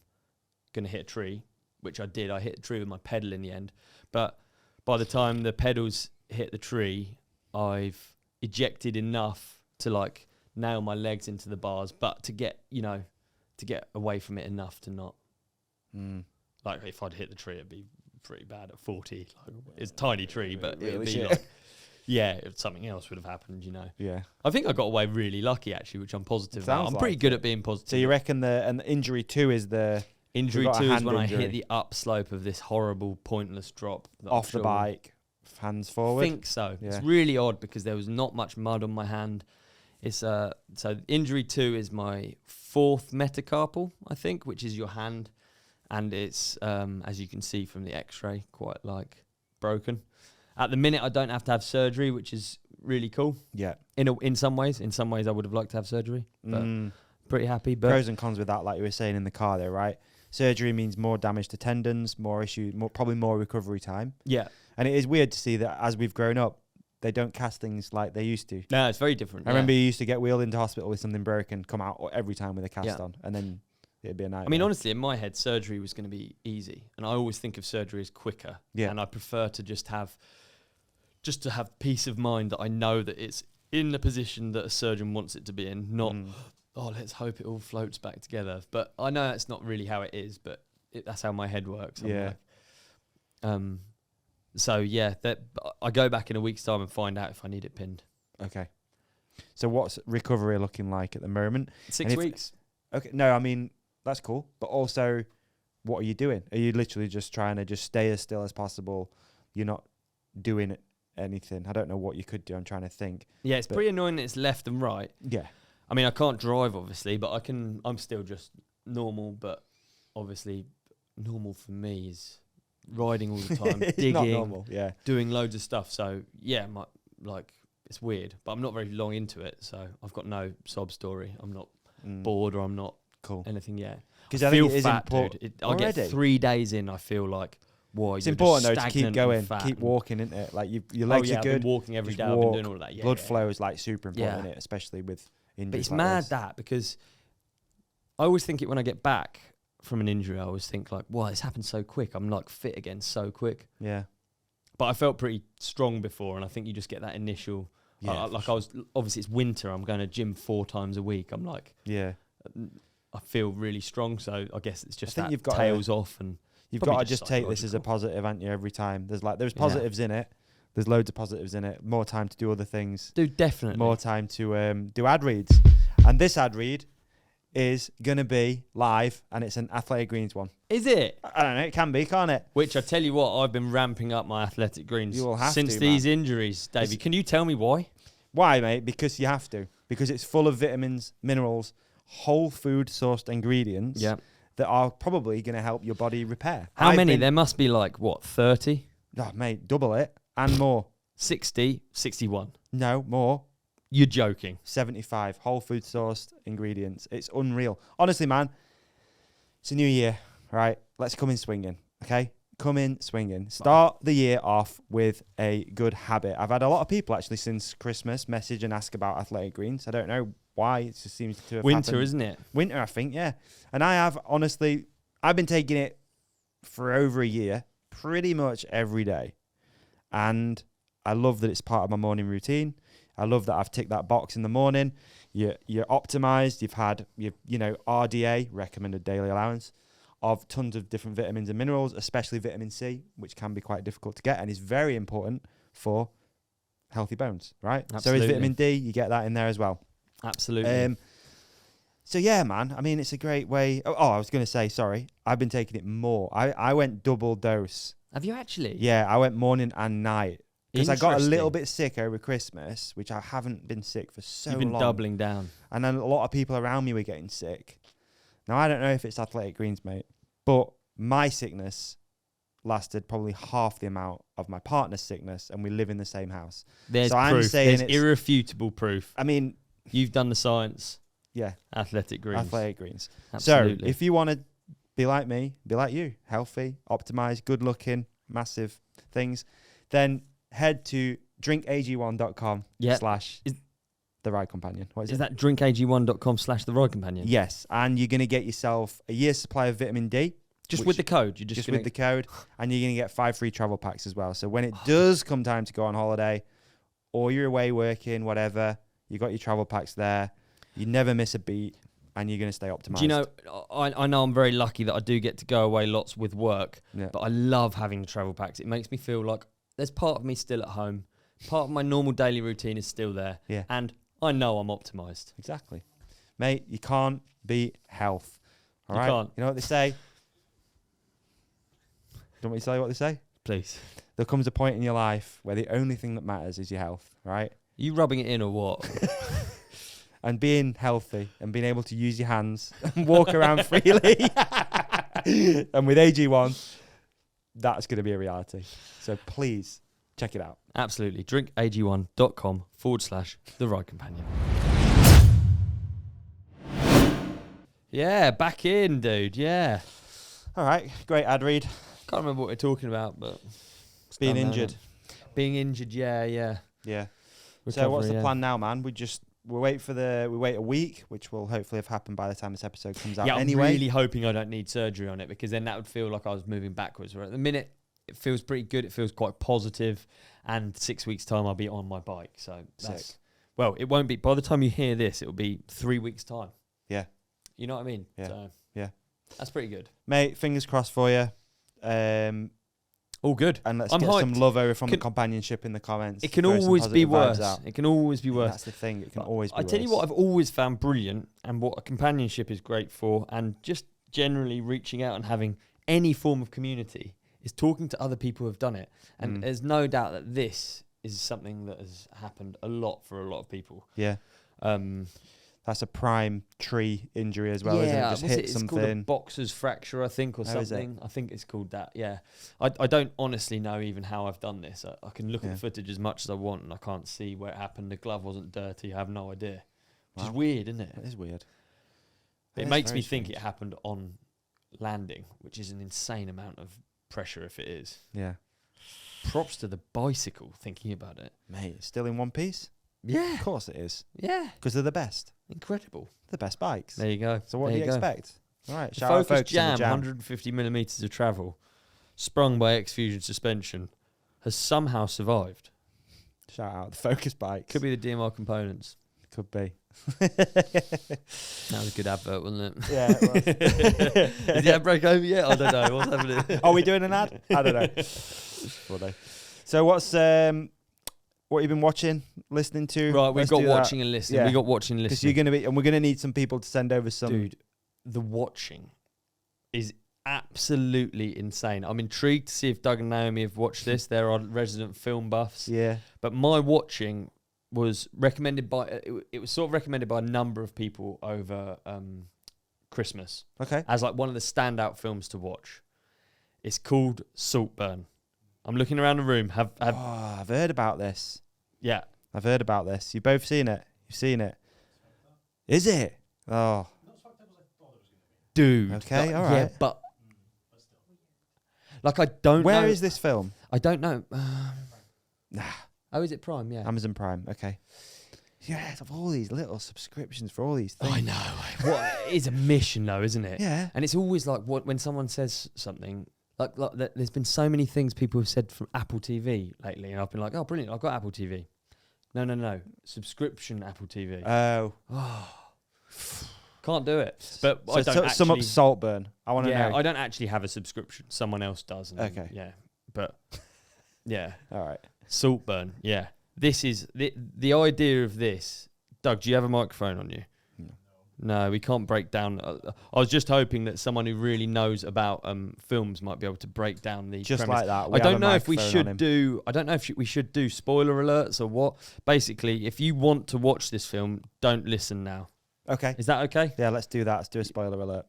to hit a tree, which I did. I hit a tree with my pedal in the end. But by the time the pedals hit the tree, I've ejected enough to like nail my legs into the bars, but to get away from it enough to not. Like if I'd hit the tree, it'd be pretty bad at 40. Like, it's a tiny tree, but really it'd be shit. like, if something else would have happened, Yeah. I think I got away really lucky, actually, which I'm positive about. I'm pretty like good at being positive. So you reckon the injury 2 is the... Injury 2 is when I hit the upslope of this horrible, pointless drop. Off the bike, hands forward? I think so. Yeah. It's really odd because there was not much mud on my hand. It's so injury 2 is my 4th metacarpal, I think, which is your hand. And it's, as you can see from the x-ray, quite like broken. At the minute, I don't have to have surgery, which is really cool. Yeah. In some ways. In some ways, I would have liked to have surgery. But pretty happy. But pros and cons with that, like you were saying in the car there, right? Surgery means more damage to tendons, more issues, probably more recovery time. Yeah. And it is weird to see that as we've grown up, they don't cast things like they used to. No, it's very different. I remember you used to get wheeled into hospital with something broken, come out every time with a cast on, and then it'd be a nightmare. I mean, honestly, in my head, surgery was going to be easy. And I always think of surgery as quicker. Yeah. And I prefer to just have peace of mind that I know that it's in the position that a surgeon wants it to be in, not... let's hope it all floats back together. But I know that's not really how it is, but that's how my head works. That I go back in a week's time and find out if I need it pinned. Okay. So what's recovery looking like at the moment? 6 weeks. Okay. No, I mean, that's cool. But also, what are you doing? Are you literally just trying to just stay as still as possible? You're not doing anything. I don't know what you could do. I'm trying to think. Yeah, it's pretty annoying that it's left and right. Yeah. I mean, I can't drive, obviously, but I'm still just normal, but obviously normal for me is riding all the time, digging, not normal, doing loads of stuff. So, yeah, it's weird, but I'm not very long into it, so I've got no sob story. I'm not bored or I'm not anything yet. Because I feel fat, dude. I get 3 days in, I feel like, whoa, it's important, though, to keep going, keep walking, isn't it? Like, your legs are good. I've been walking every day, I've been doing all of that. Blood flow is, like, super important, isn't it? Especially with... But it's mad that because I always think it when I get back from an injury, I always think like, wow, it's happened so quick. I'm like fit again so quick. Yeah. But I felt pretty strong before, and I think you just get that initial. Obviously it's winter. I'm going to gym 4 times a week. I'm like, I feel really strong. So I guess it's just that you've got tails off, and you've got to just take this as a positive, haven't you? Every time there's positives in it. There's loads of positives in it. More time to do other things. Dude, definitely. More time to do ad reads. And this ad read is going to be live, and it's an Athletic Greens one. Is it? I don't know. It can be, can't it? Which I tell you what, I've been ramping up my Athletic Greens since these injuries, Davey. Can you tell me why? Why, mate? Because you have to. Because it's full of vitamins, minerals, whole food sourced ingredients that are probably going to help your body repair. How many? There must be like, 30? Oh, mate, double it. And more. 60, 61. No, more. You're joking. 75 whole food sourced ingredients. It's unreal. Honestly, man, it's a new year, right? Let's come in swinging, okay? Come in swinging. Start the year off with a good habit. I've had a lot of people actually since Christmas message and ask about Athletic Greens. I don't know why. It just seems to have winter, happened. Isn't it? Winter, I think, yeah. And I have, honestly, I've been taking it for over a year, pretty much every day. And I love that it's part of my morning routine. I love that I've ticked that box in the morning. You're optimized. You've had your RDA, recommended daily allowance, of tons of different vitamins and minerals, especially vitamin C, which can be quite difficult to get and is very important for healthy bones, right? Absolutely. So is vitamin D. You get that in there as well. Absolutely. So yeah, man. I mean, it's a great way. Oh, I was going to say, sorry. I've been taking it more. I went double dose. Have you actually? Yeah, I went morning and night. Because I got a little bit sick over Christmas, which I haven't been sick for so long. You've been doubling down. And then a lot of people around me were getting sick. Now, I don't know if it's Athletic Greens, mate, but my sickness lasted probably half the amount of my partner's sickness, and we live in the same house. There's so proof. I'm saying There's irrefutable proof. I mean... You've done the science. Yeah. Athletic Greens. Athletic Greens. Absolutely. So, if you want to be like me, be like you, healthy, optimized, good-looking, massive things, then head to drinkag1.com / The Ride Companion. What is it? That drinkag1.com / The Ride Companion? Yes. And you're going to get yourself a year's supply of vitamin D. Just with the code? You're just with the code. And you're going to get 5 free travel packs as well. So when it does come time to go on holiday, or you're away working, whatever, you got your travel packs there. You never miss a beat, and you're going to stay optimized. Do you know, I know I'm very lucky that I do get to go away lots with work, but I love having the travel packs. It makes me feel like there's part of me still at home. Part of my normal daily routine is still there. Yeah. And I know I'm optimized. Exactly. Mate, you can't beat health. All right? Can't. You know what they say? Don't want me to tell you what they say? Please. There comes a point in your life where the only thing that matters is your health, right? You rubbing it in or what? And being healthy and being able to use your hands and walk around freely. And with AG1, that's going to be a reality. So please check it out. Absolutely. drinkag1.com/The Ride Companion. Yeah, back in, dude. Yeah. All right. Great ad read. Can't remember what we're talking about, but... Being injured. Being injured, yeah. Yeah. Recovery, so what's the plan now, man? We wait a week, which will hopefully have happened by the time this episode comes out anyway. I'm really hoping I don't need surgery on it, because then that would feel like I was moving backwards. Where at the minute, it feels pretty good. It feels quite positive, and 6 weeks' time, I'll be on my bike. So that's... Sick. Well, it won't be... By the time you hear this, it'll be 3 weeks' time. Yeah. You know what I mean? Yeah. So, yeah. That's pretty good. Mate, fingers crossed for you. All good. And let's get some love over from the companionship in the comments. It can always be worse. It can always be worse. That's the thing. It can always be worse. I tell you what I've always found brilliant, and what a companionship is great for, and just generally reaching out and having any form of community, is talking to other people who have done it. And there's no doubt that this is something that has happened a lot for a lot of people. Yeah. That's a prime tree injury as well, isn't it? Just hit something. It's called a boxer's fracture, I think, or something. I think it's called that, yeah. I don't honestly know even how I've done this. I can look at the footage as much as I want, and I can't see where it happened. The glove wasn't dirty. I have no idea. Which is weird, isn't it? It is weird. It makes me think it happened on landing, which is an insane amount of pressure if it is. Yeah. Props to the bicycle, thinking about it. Mate, still in one piece? Yeah. Of course it is. Yeah. Because they're the best. Incredible. The best bikes. There you go. So what do you expect? All right. Shout out Focus Jam, 150 millimeters of travel, sprung by X-Fusion suspension, has somehow survived. Shout out the Focus bikes. Could be the DMR components. Could be. That was a good advert, wasn't it? Yeah, it was. Is the ad break over yet? I don't know. What's happening? Are we doing an ad? I don't know. So what's what you've been watching, listening to? Right, we've got watching and listening. Yeah. We got watching and listening. Because you're gonna be, and we're gonna need some people to send over some. Dude, the watching is absolutely insane. I'm intrigued to see if Doug and Naomi have watched this. They're our resident film buffs. Yeah. But my watching was recommended by it was sort of recommended by a number of people over Christmas. Okay. As like one of the standout films to watch. It's called Saltburn. I'm looking around the room. I've heard about this. Yeah. I've heard about this. You've both seen it. You've seen it. Is it? Oh. Dude. Okay, all right. Yeah, but like I don't know. Where is this film? I don't know. Nah. Oh, is it Prime? Yeah. Amazon Prime. Okay. Yeah, of all these little subscriptions for all these things. I know. What is a mission though, isn't it? Yeah. And it's always like when someone says something, like there's been so many things people have said from Apple TV lately, and I've been like, oh, brilliant, I've got Apple TV. No. Subscription Apple TV. Oh. Can't do it. But So I don't sum up Saltburn. I want to know. I don't actually have a subscription. Someone else does. Okay. Yeah. But yeah. All right. Saltburn. Yeah. This is the idea of this. Doug, do you have a microphone on you? No, we can't break down. I was just hoping that someone who really knows about films might be able to break down the just premise. like that. I don't know if we should do. I don't know if we should do spoiler alerts or what. Basically, if you want to watch this film, don't listen now. Okay. Is that okay? Yeah, let's do that. Let's do a spoiler alert.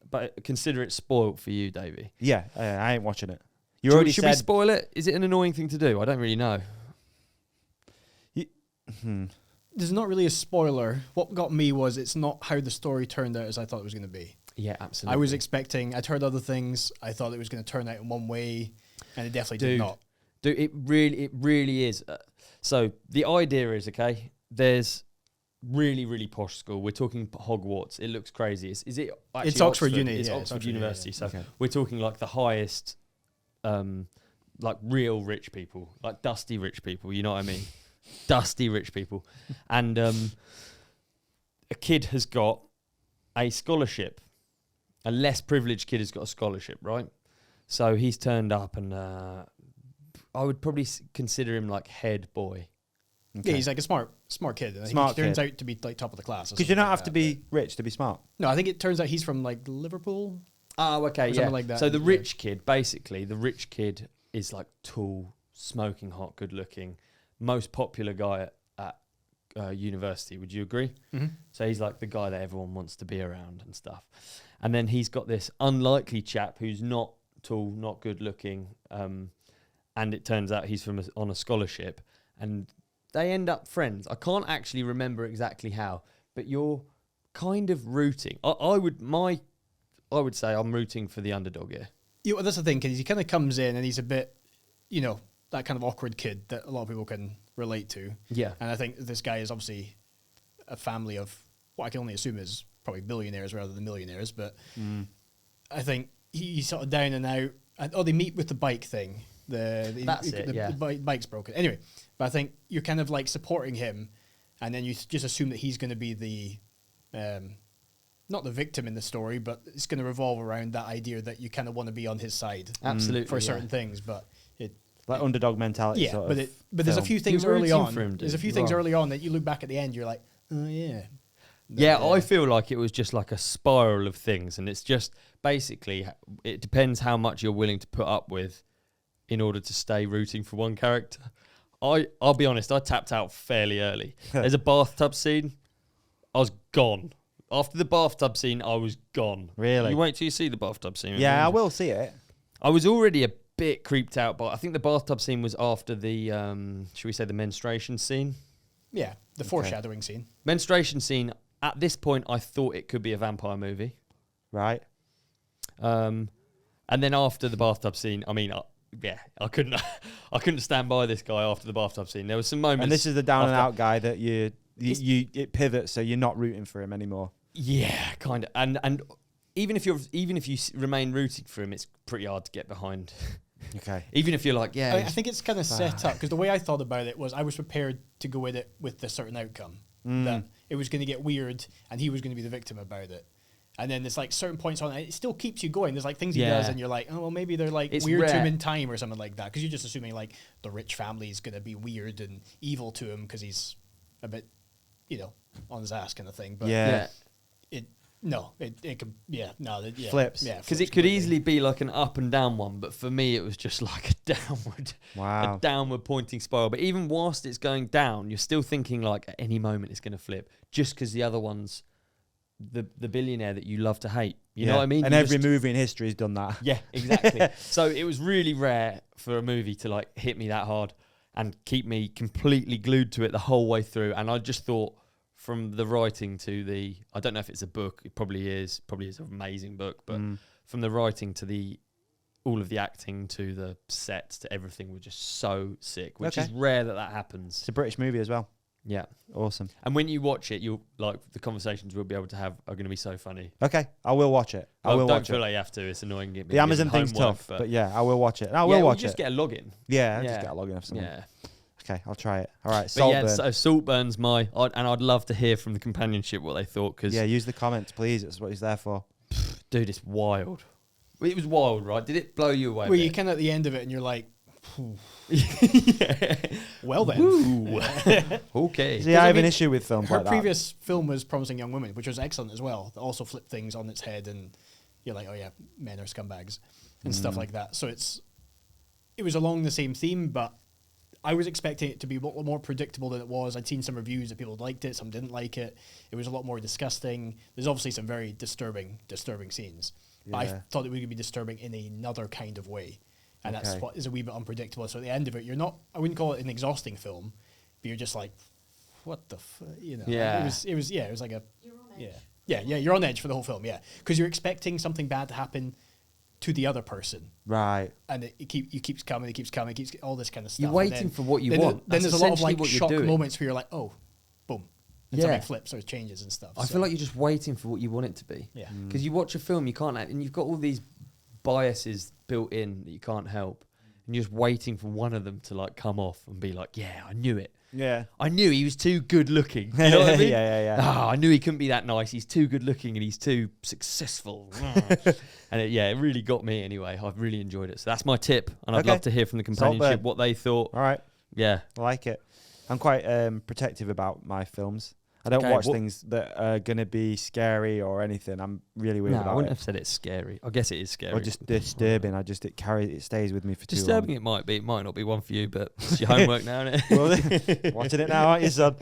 But consider it spoiled for you, Davey. Yeah, I ain't watching it. Should we spoil it? Is it an annoying thing to do? I don't really know. There's not really a spoiler. What got me was it's not how the story turned out as I thought it was going to be. Yeah, absolutely. I was expecting, I'd heard other things. I thought it was going to turn out in one way, and it definitely did not. Dude, it really is. So the idea is, okay, there's really posh school. We're talking Hogwarts. It looks crazy. Is it actually it's Oxford Uni. It's Oxford University. Yeah. So we're talking like the highest, like real rich people, like dusty rich people. You know what I mean? Dusty rich people. And a kid has got a scholarship. A less privileged kid has got a scholarship, right? So he's turned up, and I would probably consider him like head boy. Okay. Yeah, he's like a smart kid. He turns out to be like top of the class. Because you don't have to be rich to be smart. No, I think it turns out he's from like Liverpool. Oh, okay, yeah. Like that. So the rich kid, basically, the rich kid is like tall, smoking hot, good looking, most popular guy at university. Would you agree? Mm-hmm. So he's like the guy that everyone wants to be around and stuff. And then he's got this unlikely chap who's not tall, not good looking, and it turns out he's on a scholarship, and they end up friends. I can't actually remember exactly how, but you're kind of rooting. I would say I'm rooting for the underdog here. Yeah, well, that's the thing, because he kind of comes in and he's a bit, that kind of awkward kid that a lot of people can relate to. Yeah. And I think this guy is obviously a family of what I can only assume is probably billionaires rather than millionaires, but I think he's sort of down and out. And, they meet with the bike thing. The bike's broken. Anyway, but I think you're kind of like supporting him, and then you just assume that he's going to be the, not the victim in the story, but it's going to revolve around that idea that you kind of want to be on his side. Absolutely. For certain things, but like underdog mentality. Yeah, but there's a few things early on. There's a few things early on that you look back at the end, you're like, oh yeah. Yeah, I feel like it was just like a spiral of things, and it's just basically it depends how much you're willing to put up with in order to stay rooting for one character. I'll be honest, I tapped out fairly early. There's a bathtub scene, I was gone. After the bathtub scene, I was gone. Really? You wait till you see the bathtub scene. Yeah, I will see it. I was already a bit creeped out, but I think the bathtub scene was after the, should we say the menstruation scene? Yeah, the foreshadowing scene. Menstruation scene. At this point, I thought it could be a vampire movie. Right. And then after the bathtub scene, I mean, I couldn't stand by this guy after the bathtub scene. There was some moments. And this is the down and out guy that it pivots, so you're not rooting for him anymore. Yeah, kind of. And even if you remain rooting for him, it's pretty hard to get behind. Okay. Even if you're like, yeah. I think it's kind of set up, because the way I thought about it was I was prepared to go with it with a certain outcome. That it was going to get weird and he was going to be the victim about it. And then there's like certain points on it. It still keeps you going. There's like things he does and you're like, oh, well, maybe they're like weird to him in time or something like that. Because you're just assuming like the rich family is going to be weird and evil to him because he's a bit, on his ass kind of thing. But flips. Yeah, because it could easily be like an up and down one, but for me it was just like a downward pointing spiral. But even whilst it's going down, you're still thinking like at any moment it's going to flip, just because the other one's the billionaire that you love to hate. You know what I mean? And every movie in history has done that. Yeah, exactly. So it was really rare for a movie to like hit me that hard and keep me completely glued to it the whole way through. And I just thought, from the writing to I don't know if it's a book, it probably is an amazing book, but from the writing to all of the acting to the sets to everything were just so sick, which is rare that happens. It's a British movie as well. Yeah. Awesome. And when you watch it, you'll like the conversations we'll be able to have are going to be so funny. Okay, I will watch it. Don't feel like you have to. It's annoying. The Amazon thing's tough, but yeah, I will watch it. I will watch it. Just get a login. Yeah, just get a login of something. Yeah. Okay, I'll try it. All right, Saltburn. So Saltburn's and I'd love to hear from the companionship what they thought. Cause use the comments, please. That's what he's there for. Dude, it's wild. It was wild, right? Did it blow you away? Well, you kind of at the end of it and you're like, yeah. Well then. Okay. See, I have an issue with films like that. Her previous film was Promising Young Women, which was excellent as well. It also flipped things on its head and you're like, oh yeah, men are scumbags and stuff like that. So it was along the same theme, but I was expecting it to be a lot more predictable than it was. I'd seen some reviews that people liked it, some didn't like it. It was a lot more disgusting. There's obviously some very disturbing scenes. But I thought it would be disturbing in another kind of way. And that's what is a wee bit unpredictable. So at the end of it, I wouldn't call it an exhausting film, but you're just like, what the Yeah. It was like a... You're on edge. Yeah, you're on edge for the whole film, yeah. Because you're expecting something bad to happen to the other person. Right. And it keeps coming, all this kind of stuff. You're waiting for what you want. Then there's a lot of like what shock you're doing. moments where you're like, oh, boom. And something flips or changes and stuff. I feel like you're just waiting for what you want it to be. Yeah. Because you watch a film, you can't, and you've got all these biases built in that you can't help. And you're just waiting for one of them to like come off and be like, yeah, I knew it. Yeah. I knew he was too good looking. You know what I mean? Yeah. Oh, I knew he couldn't be that nice. He's too good looking and he's too successful. And it really got me anyway. I've really enjoyed it. So that's my tip. And I'd love to hear from the companionship Saltburn. what they thought. All right. Yeah. I like it. I'm quite protective about my films. I don't watch things that are going to be scary or anything. I'm really weird about it. I wouldn't have said it's scary. I guess it is scary. Or just disturbing. It stays with me for too long. Disturbing it might be. It might not be one for you, but it's your homework now, isn't it? Well, watching it now, aren't you, son?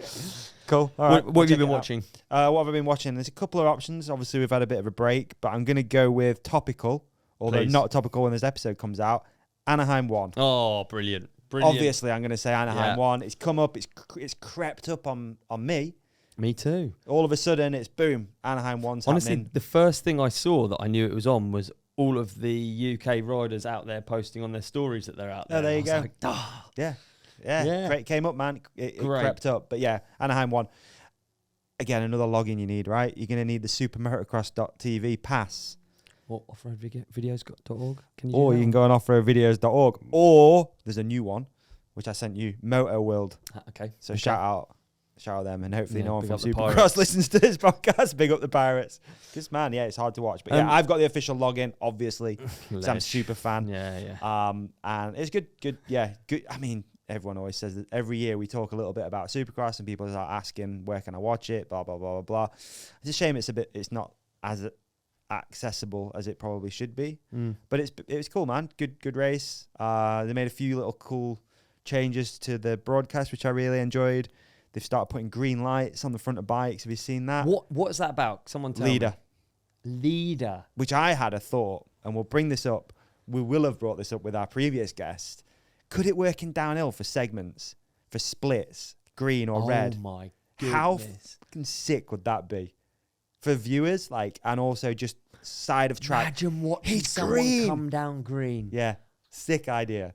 Cool. All right. What have you been watching? What have I been watching? There's a couple of options. Obviously, we've had a bit of a break, but I'm going to go with topical, although not topical when this episode comes out. Anaheim 1. Oh, brilliant. Obviously, I'm going to say Anaheim 1. It's come up. It's crept up on me. Me too. All of a sudden, it's boom. Anaheim 1's Honestly, happening. the first thing I saw that I knew it was on was all of the UK riders out there posting on their stories that they're out there. Oh, there you go. Like, Yeah. Great. Came up, man. It crept up. But yeah, Anaheim 1. Again, another login you need, right? You're going to need the supermotocross.tv pass. What, offroadvideos.org? Or you can go on offroadvideos.org. Or there's a new one, which I sent you, Moto World. Okay. So shout out them, and hopefully no one from big up the Supercross Pirates. listens to this podcast. Big up the Pirates. Because, man, yeah, it's hard to watch. But yeah, I've got the official login, obviously, because I'm a super fan. Yeah. And it's good. Yeah, good. I mean, everyone always says that every year we talk a little bit about Supercross, and people start asking, where can I watch it? Blah, blah, blah, blah, blah. It's a shame it's not as accessible as it probably should be. But it was cool, man. Good race. They made a few little cool changes to the broadcast, which I really enjoyed. They've started putting green lights on the front of bikes. Have you seen that? What is that about? Someone tell me. Leader. Which I had a thought, and we'll bring this up. We will have brought this up with our previous guest. Could it work in downhill for segments, for splits, green or red? Oh my goodness. How fucking sick would that be? For viewers, and also just side of track. Imagine watching someone come down green. Yeah. Sick idea.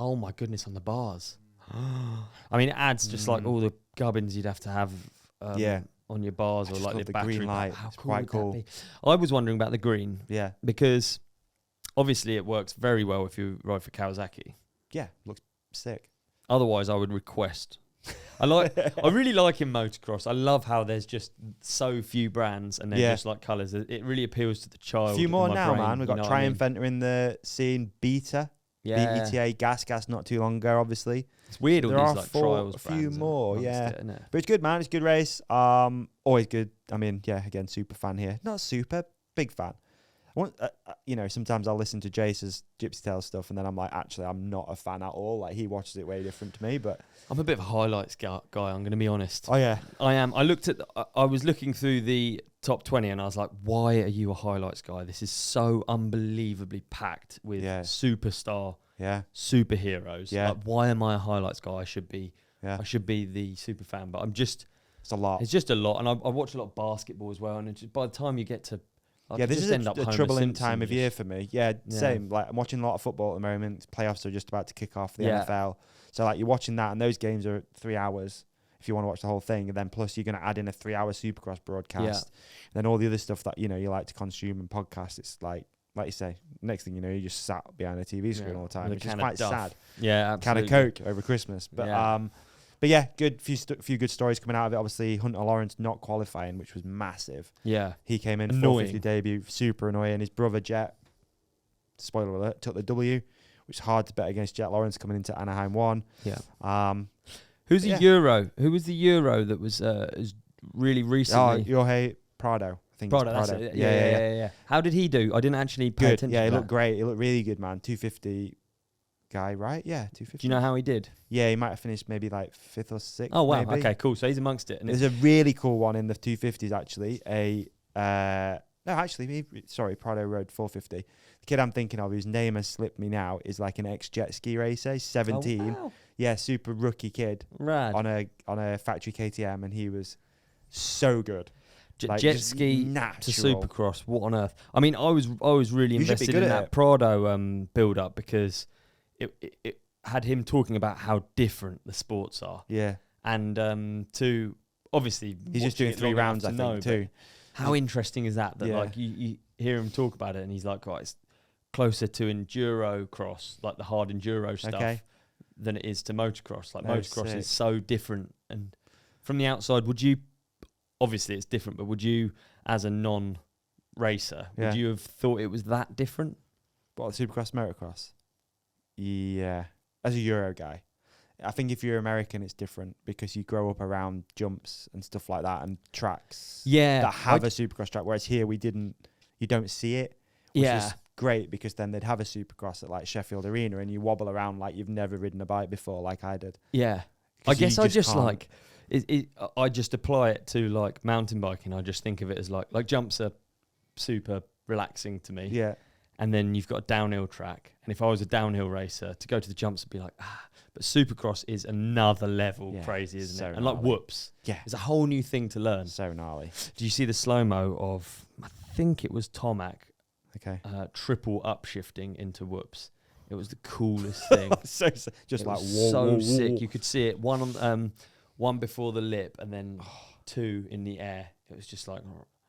Oh my goodness, on the bars. I mean, it adds just like all the gubbins you'd have to have on your bars, or like the battery green light. How it's cool quite would cool. that be? I was wondering about the green. Yeah. Because obviously it works very well if you ride for Kawasaki. Yeah, looks sick. Otherwise, I would request. I really like in motocross. I love how there's just so few brands and they're just like colours. It really appeals to the child. A few more now, brain, man. We've got Triumph entering the scene, Beta. BETA, Gas not too long ago, obviously. It's weird all there these are like trials a few more, It, but it's good, man. It's a good race. Always good. I mean, yeah, again, super fan here. Not super, big fan. Sometimes I'll listen to Jace's Gypsy Tales stuff, and then I'm like, actually, I'm not a fan at all. Like, he watches it way different to me, but I'm a bit of a highlights guy. I'm going to be honest. Oh yeah, I am. I was looking through the top 20, and I was like, why are you a highlights guy? This is so unbelievably packed with superstar, superheroes. Yeah. Like, why am I a highlights guy? I should be the super fan, but I'm just. It's a lot. It's just a lot, and I watch a lot of basketball as well. And by the time you get to this is a troubling time of year for me. Yeah, same. Like, I'm watching a lot of football at the moment. Playoffs are just about to kick off, the NFL. So, like, you're watching that, and those games are 3 hours if you want to watch the whole thing. And then plus you're going to add in a 3-hour Supercross broadcast. And then all the other stuff that, you like to consume and podcast. It's like you say, next thing you know, you just sat behind a TV screen all the time, which is quite sad. Yeah, absolutely. Can of Coke over Christmas. But yeah, good few good stories coming out of it. Obviously, Hunter Lawrence not qualifying, which was massive. Yeah. He came in, 450 debut, super annoying. His brother Jet, spoiler alert, took the W, which is hard to bet against Jet Lawrence coming into Anaheim 1. Yeah. Who's the Euro? Who was the Euro that was really recently? Jorge Prado. I think Prado, it's Prado. Prado. Yeah. How did he do? I didn't actually pay attention to that. Yeah, he looked great. He looked really good, man. 250 guy, right? Yeah, 250. Do you know how he did? Yeah, he might have finished maybe like 5th or 6th. Oh, wow. Maybe. Okay, cool. So he's amongst it. And there's a really cool one in the 250s, actually. Prado rode 450. The kid I'm thinking of, whose name has slipped me now, is like an ex-jet ski racer. He's 17. Oh, wow. Yeah, super rookie kid. Rad. On a factory KTM, and he was so good. Jet ski to Supercross. What on earth? I mean, I was really invested in that Prado build up because it had him talking about how different the sports are. Yeah. And to obviously he's just doing 3 rounds, I think, too. How interesting is that? Like you hear him talk about it, and he's like, "Oh, it's closer to enduro cross, like the hard enduro stuff, than it is to motocross. Like motocross is so different. And from the outside, obviously it's different, but would you, as a non-racer, would you have thought it was that different? What, Supercross, motocross? Yeah. As a Euro guy, I think if you're American, it's different because you grow up around jumps and stuff like that and tracks that have a Supercross track. Whereas here, you don't see it, which is great because then they'd have a Supercross at like Sheffield Arena and you wobble around like you've never ridden a bike before, like I did. Yeah. I guess I just like I just apply it to like mountain biking. I just think of it as like jumps are super relaxing to me. Yeah. And then you've got a downhill track. And if I was a downhill racer, to go to the jumps would be like, but Supercross is another level crazy, isn't it? And like whoops. Yeah. It's a whole new thing to learn. So gnarly. Do you see the slow-mo of, I think it was Tomac, triple upshifting into whoops? It was the coolest thing. Just like whoa, sick. You could see it one before the lip and then two in the air. It was just like,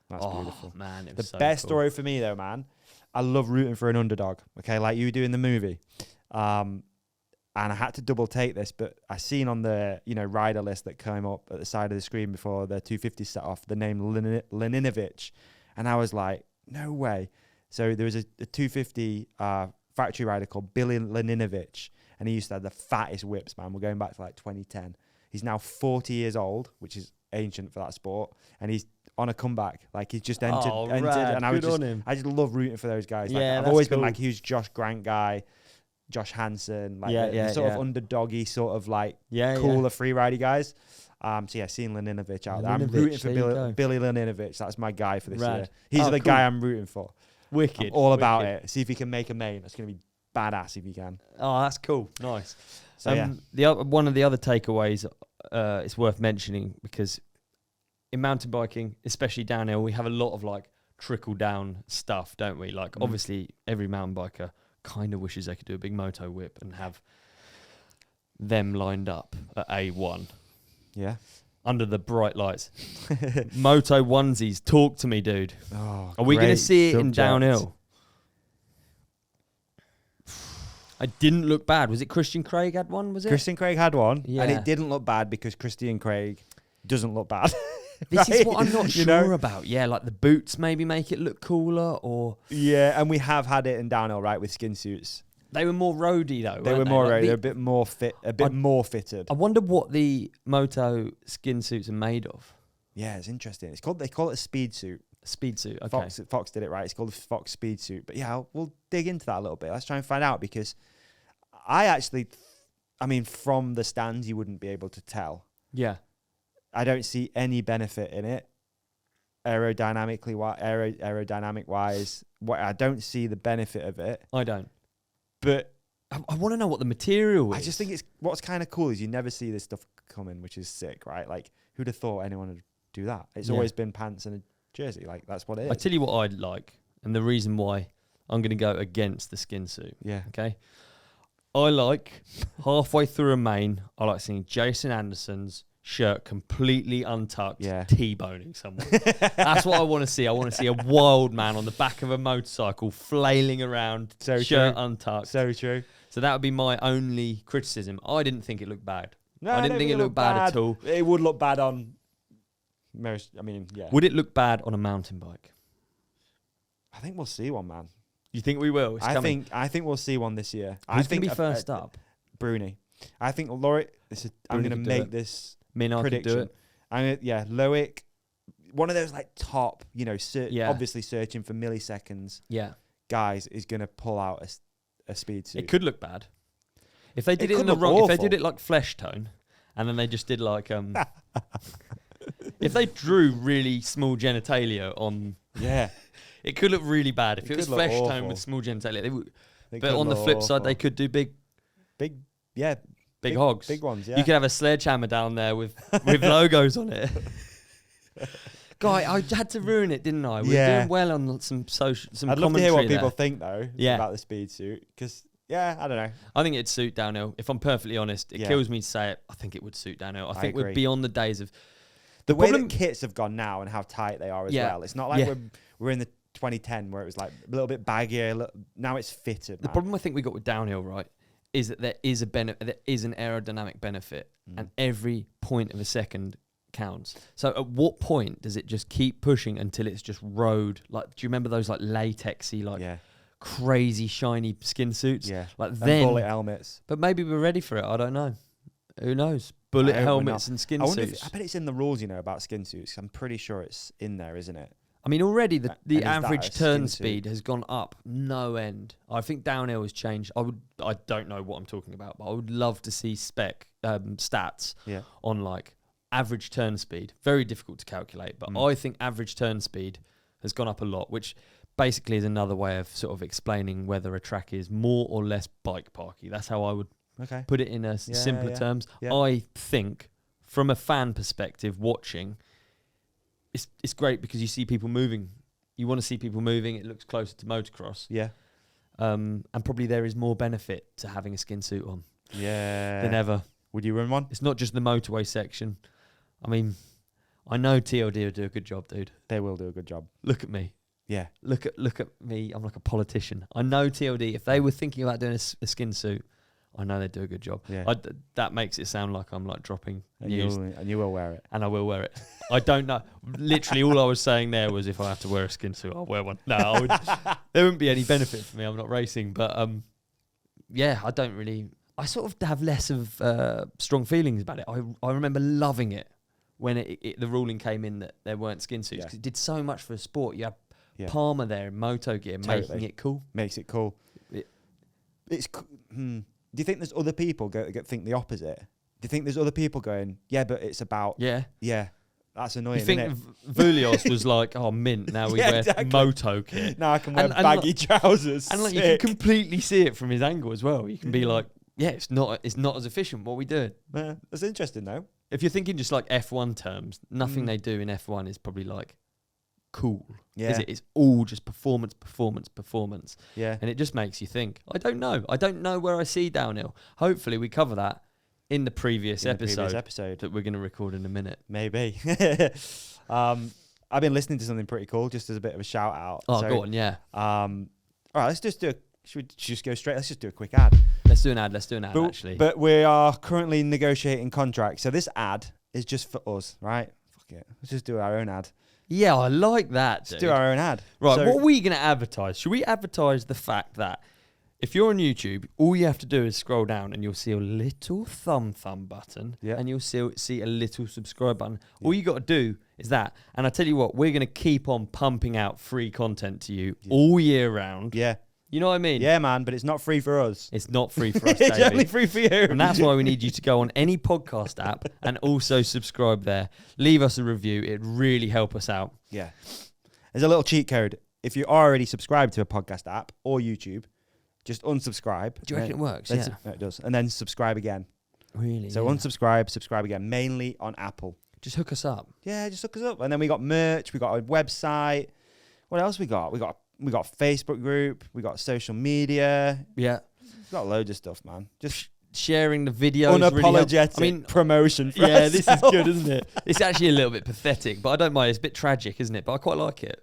that's beautiful, man. It was the best story for me though, man. I love rooting for an underdog. Okay, like you do in the movie. And I had to double take this, but I seen on the rider list that came up at the side of the screen before the 250 set off the name Leninovic, and I was like, no way. So there was a 250 factory rider called Billy Leninovic, and he used to have the fattest whips, man. We're going back to like 2010. He's now 40 years old, which is ancient for that sport, and he's on a comeback. Like he's just entered, and I just love rooting for those guys. Like, I've always been like a huge Josh Grant guy, Josh Hansen, like the sort of underdoggy sort of like cooler free ridey guys. Seeing Leninovic out there. I'm rooting for Billy Leninovic. That's my guy for this year. He's the guy I'm rooting for. Wicked. I'm all about it. See if he can make a main. That's going to be badass if he can. Oh, that's cool. Nice. So one of the other takeaways it's worth mentioning, because in mountain biking, especially downhill, we have a lot of like trickle down stuff, don't we? Like obviously every mountain biker kind of wishes they could do a big moto whip and have them lined up at A1. Yeah. Under the bright lights. Moto onesies, talk to me, dude. Oh, are we going to see it in downhill? I didn't look bad. Was it Christian Craig had one, was it? Christian Craig had one, yeah. And it didn't look bad because Christian Craig doesn't look bad. This is what I'm not sure about. Yeah, like the boots maybe make it look cooler, or... Yeah, and we have had it in downhill, right, with skin suits. They were more roady, though, They were more roady. They're a bit more fit, more fitted. I wonder what the Moto skin suits are made of. Yeah, it's interesting. They call it a speed suit. Speed suit, okay. Fox did it right. It's called a Fox speed suit. But yeah, we'll dig into that a little bit. Let's try and find out, because I actually, from the stands, you wouldn't be able to tell. Yeah. I don't see any benefit in it, aerodynamic wise. I don't see the benefit of it. I don't. But I want to know what the material is. I just think what's kind of cool is you never see this stuff coming, which is sick, right? Like, who'd have thought anyone would do that? It's always been pants and a jersey. Like, that's what it is. I tell you what I'd like, and the reason why I'm going to go against the skin suit. Yeah. Okay. I like halfway through a main, I like seeing Jason Anderson's shirt completely untucked, T-boning someone. That's what I want to see. I want to see a wild man on the back of a motorcycle flailing around, shirt untucked. So true. So that would be my only criticism. I didn't think it looked bad. No, I didn't think it looked bad at all. It would look bad on most. Yeah. Would it look bad on a mountain bike? I think we'll see one, man. You think we will? I think we'll see one this year. Who's going to be first up? Bruni. I think Loic. I'm going to make this prediction. Loic. One of those like top, obviously searching for milliseconds. Yeah. Guys is going to pull out a speed suit. It could look bad if they did it in the wrong. Awful. If they did it like flesh tone, and then they just did like if they drew really small genitalia on. Yeah. It could look really bad if it was flesh tone with small genitalia. But on the flip side, they could do big hogs, big ones. Yeah, you could have a sledgehammer down there with logos on it. Guy, I had to ruin it, didn't I? We were doing well on some commentary. I'd love to hear what people think though about the speed suit, because I don't know. I think it'd suit downhill. If I'm perfectly honest, it kills me to say it. I think it would suit downhill. I think we're beyond the days of the way that kits have gone now and how tight they are as well. It's not like we're in the 2010 where it was like a little bit baggier. Now it's fitted. The problem I think we got with downhill, right, is that there is an aerodynamic benefit, and every point of a second counts. So at what point does it just keep pushing until it's just road? Like, do you remember those like latexy, like crazy shiny skin suits? Yeah, like and then bullet helmets. But maybe we're ready for it. I don't know. Who knows? Bullet helmets and skin suits. I bet it's in the rules, about skin suits. I'm pretty sure it's in there, isn't it? I mean, already the average turn speed has gone up no end. I think downhill has changed. I don't know what I'm talking about, but I would love to see stats on like average turn speed. Very difficult to calculate, but I think average turn speed has gone up a lot, which basically is another way of sort of explaining whether a track is more or less bike parky. That's how I would put it in simpler terms. Yeah. I think from a fan perspective watching, it's great because you see people moving. You want to see people moving. It looks closer to motocross. Yeah. And probably there is more benefit to having a skin suit on. Yeah. Than ever. Would you run one? It's not just the motorway section. I mean, I know TLD will do a good job, dude. They will do a good job. Look at me. Yeah. Look at me. I'm like a politician. I know TLD. If they were thinking about doing a skin suit, I know they'd do a good job. Yeah. That makes it sound like I'm like dropping news. And you will wear it. And I will wear it. I don't know. Literally all I was saying there was if I have to wear a skin suit, I'll wear one. No, there wouldn't be any benefit for me. I'm not racing. But I don't really... I sort of have less of strong feelings about it. I remember loving it when the ruling came in that there weren't skin suits. Because it did so much for the sport. You have Palmer there in moto gear making it cool. Makes it cool. Do you think there's other people think the opposite? Do you think there's other people going, yeah, but it's about... Yeah. That's annoying, you think Voulios was like, oh, mint, now we wear moto kit. Now I can wear baggy trousers. And like, you can completely see it from his angle as well. You can be like, yeah, it's not as efficient. What are we doing? That's interesting, though. If you're thinking just like F1 terms, nothing they do in F1 is probably like cool. Yeah. Is it? It's all just performance. Yeah. And it just makes you think. I don't know where I see downhill. Hopefully we cover that in the previous episode that we're going to record in a minute. Maybe. I've been listening to something pretty cool, just as a bit of a shout out. Oh, go on, yeah. All right, let's just do should we just go straight? Let's just do a quick ad. Let's do an ad, actually. But we are currently negotiating contracts. So this ad is just for us, right? Fuck it. Let's just do our own ad. Yeah, I like that, dude. Let's do our own ad. Right, so what are we going to advertise? Should we advertise the fact that if you're on YouTube, all you have to do is scroll down and you'll see a little thumb button and you'll see a little subscribe button. All you got to do is that. And I tell you what, we're going to keep on pumping out free content to you all year round. Yeah. You know what I mean? Yeah, man, but it's not free for us. It's not free for us, It's only free for you. And that's why we need you to go on any podcast app and also subscribe there. Leave us a review. It'd really help us out. Yeah. There's a little cheat code. If you're already subscribed to a podcast app or YouTube, just unsubscribe. Do you reckon it works? Yeah, it does. And then subscribe again. Really? So unsubscribe, subscribe again, mainly on Apple. Just hook us up. Yeah, just hook us up. And then we got merch. We got a website. What else we got? We got a Facebook group. We got social media. Yeah. We've got loads of stuff, man. Just sharing the videos. Unapologetic promotion for ourselves. This is good, isn't it? It's actually a little bit pathetic, but I don't mind. It's a bit tragic, isn't it? But I quite like it.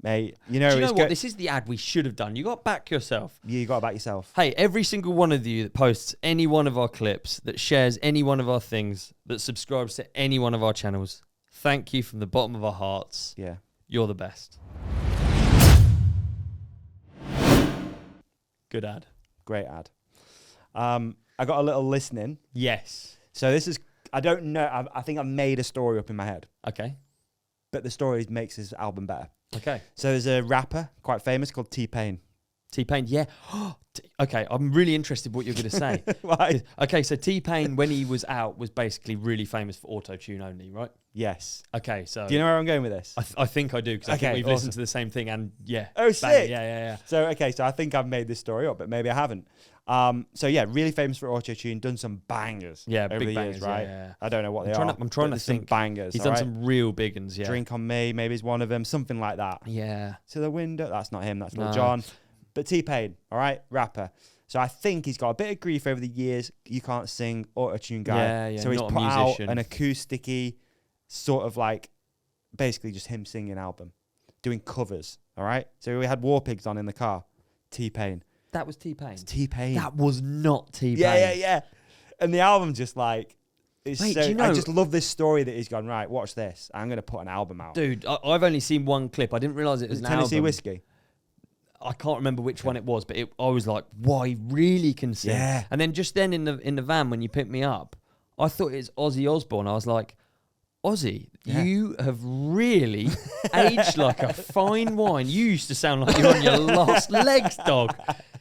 Mate, Do you know what? This is the ad we should have done. You got to back yourself. Yeah, you got to back yourself. Hey, every single one of you that posts any one of our clips, that shares any one of our things, that subscribes to any one of our channels, thank you from the bottom of our hearts. Yeah. You're the best. Good ad. Great ad. I got a little listening. Yes. So this is, I don't know, I think I've made a story up in my head. Okay. But the story makes this album better. Okay. So there's a rapper quite famous called T-Pain. T-Pain, yeah. Okay, I'm really interested what you're going to say. Why? Okay, so T-Pain, when he was out, was basically really famous for auto-tune only, right? Yes. Okay, so... Do you know where I'm going with this? I think I do, because I think we've listened to the same thing, and yeah. Oh, sick! Yeah. So, okay, so I think I've made this story up, but maybe I haven't. So, yeah, really famous for auto-tune, done some bangers over big the bangers, years, right? Yeah. I don't know what they are. I'm trying to think. Some bangers, He's done some real big ones, yeah. Drink on Me, maybe is one of them, something like that. Yeah. To the Window, that's not him, that's Lil Jon. But T-Pain, all right, rapper. So I think he's got a bit of grief over the years. You can't sing, auto-tune guy. Yeah, so he's not put a out musician. an acoustic-y, sort of like, basically just him singing album. doing covers. All right. So we had War Pigs on in the car. T-Pain. That was T-Pain. It's T-Pain. That was not T-Pain. Yeah. And the album just like, it's Mate, so, do you know, I just love this story that he's gone, right, watch this. I'm going to put an album out. Dude, I've only seen one clip. I didn't realise it was an Tennessee album. Whiskey. I can't remember which one it was, but I was like, "Wow, he really can sing." Yeah. And then just then in the van when you picked me up, I thought it was Ozzy Osbourne. I was like, Ozzy, you have really aged like a fine wine. You used to sound like you're on your last legs, dog.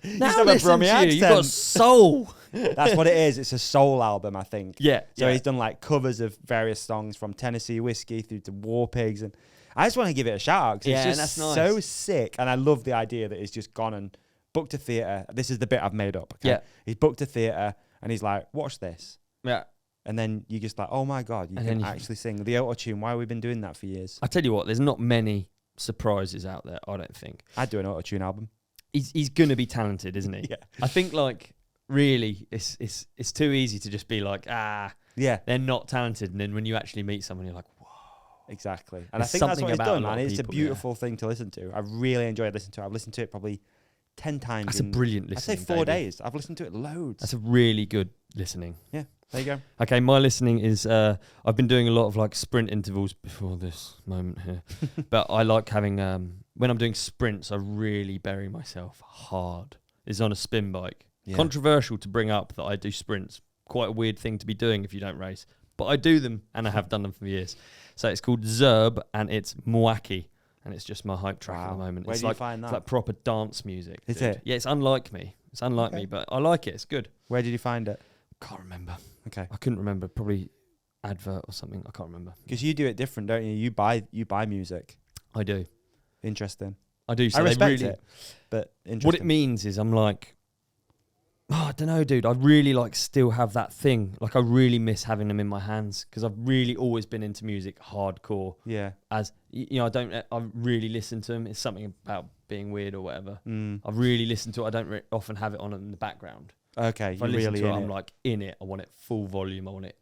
Now listen to you. You've got soul. That's what it is. It's a soul album, I think. Yeah. So he's done like covers of various songs from Tennessee Whiskey through to War Pigs, and I just want to give it a shout out because it's just that's nice. so sick, and I love the idea that he's just gone and booked a theatre. This is the bit I've made up. Okay? Yeah. He's booked a theatre, and he's like, "Watch this." Yeah. And then you just like, oh my God, you can actually sing the auto-tune. Why have we been doing that for years? I tell you what, there's not many surprises out there, I don't think. I'd do an auto-tune album. He's going to be talented, isn't he? Yeah. I think, like, really, it's too easy to just be like, yeah, they're not talented. And then when you actually meet someone, you're like, whoa. Exactly. And There's I think that's what he's done, man. It's a people, beautiful thing to listen to. I really enjoyed listening to it. I've listened to it probably 10 times. That's a brilliant listening. I'd say 4 days. I've listened to it loads. That's a really good listening. Yeah. There you go. Okay, my listening is I've been doing a lot of like sprint intervals before this moment here, but I like having when I'm doing sprints, I really bury myself hard. It's on a spin bike. Yeah. Controversial to bring up that I do sprints. Quite a weird thing to be doing if you don't race, but I do them and I have done them for years. So it's called Zerb and it's Mwaki, and it's just my hype track at the moment. Where It's do like, you find that? It's like proper dance music. Is dude. it? Yeah, it's unlike me. It's unlike me, but I like it. It's good. Where did you find it? Can't remember. Okay. I couldn't remember. Probably advert or something. I can't remember. Because you do it different, don't you? You buy music. I do. Interesting. I do. So I respect really, it, but interesting. what it means is I'm like, I don't know, dude. I really like still have that thing. Like I really miss having them in my hands because I've really always been into music hardcore. Yeah. As you know, I really listen to them. It's something about being weird or whatever. Mm. I really listen to it. I don't often have it on in the background. Okay. If I listen really to it, in I'm it. like in it. I want it full volume. I want it.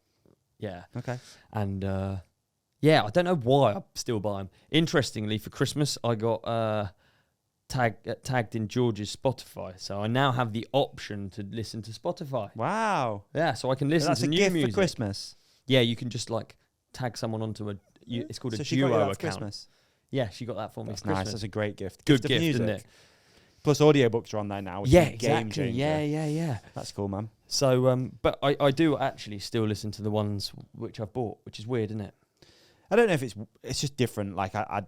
Yeah. Okay. And yeah, I don't know why I still buy them. Interestingly, for Christmas, I got tagged in George's Spotify, so I now have the option to listen to Spotify. Wow. Yeah, so I can listen That's to a new gift music for Christmas. Yeah, you can just like tag someone onto a. It's called So a she got you duo that for account. Christmas. Yeah, she got that for me. That's for Christmas. nice. That's a great gift. Good of gift, music. isn't it? Plus, audiobooks are on there now. Which Yeah, is a game exactly. changer. Yeah. That's cool, man. So, but I do actually still listen to the ones which I've bought, which is weird, isn't it? I don't know if it's just different. Like I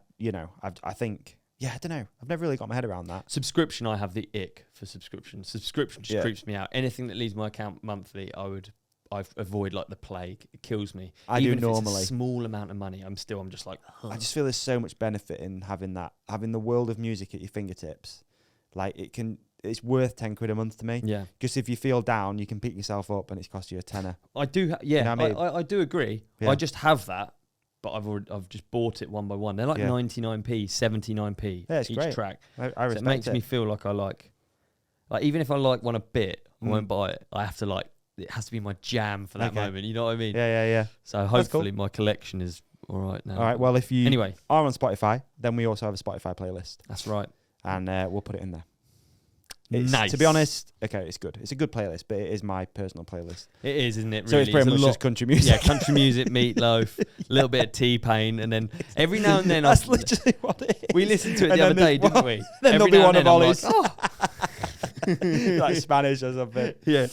think. Yeah, I don't know. I've never really got my head around that. Subscription, I have the ick for subscription. Subscription just creeps me out. Anything that leaves my account monthly, I avoid like the plague. It kills me. Even do if normally. It's a small amount of money, I'm just like. Ugh. I just feel there's so much benefit in having the world of music at your fingertips. Like it's worth 10 quid a month to me. Yeah. Because if you feel down, you can pick yourself up and it's cost you a tenner. I do. Yeah. You know what I mean? I do agree. Yeah. I just have that, but I've just bought it one by one. They're like 99p, 79p Yeah, it's each great. track. I So respect it makes me feel like I like even if I like one a bit, I won't buy it. I have to like it has to be my jam for that moment. You know what I mean? Yeah. So hopefully my collection is all right now. All right. Well, if you anyway are on Spotify, then we also have a Spotify playlist. That's right. And we'll put it in there. Nice. To be honest, okay, it's good. It's a good playlist, but it is my personal playlist. It is, isn't it? Really? So it's pretty much just country music. Yeah, country music, Meatloaf, a little bit of T-Pain, and then every now and then that's literally what it is. We listened to it the other day, didn't we? Then there'll be one of Olly's. Like, like Spanish or something. Yeah.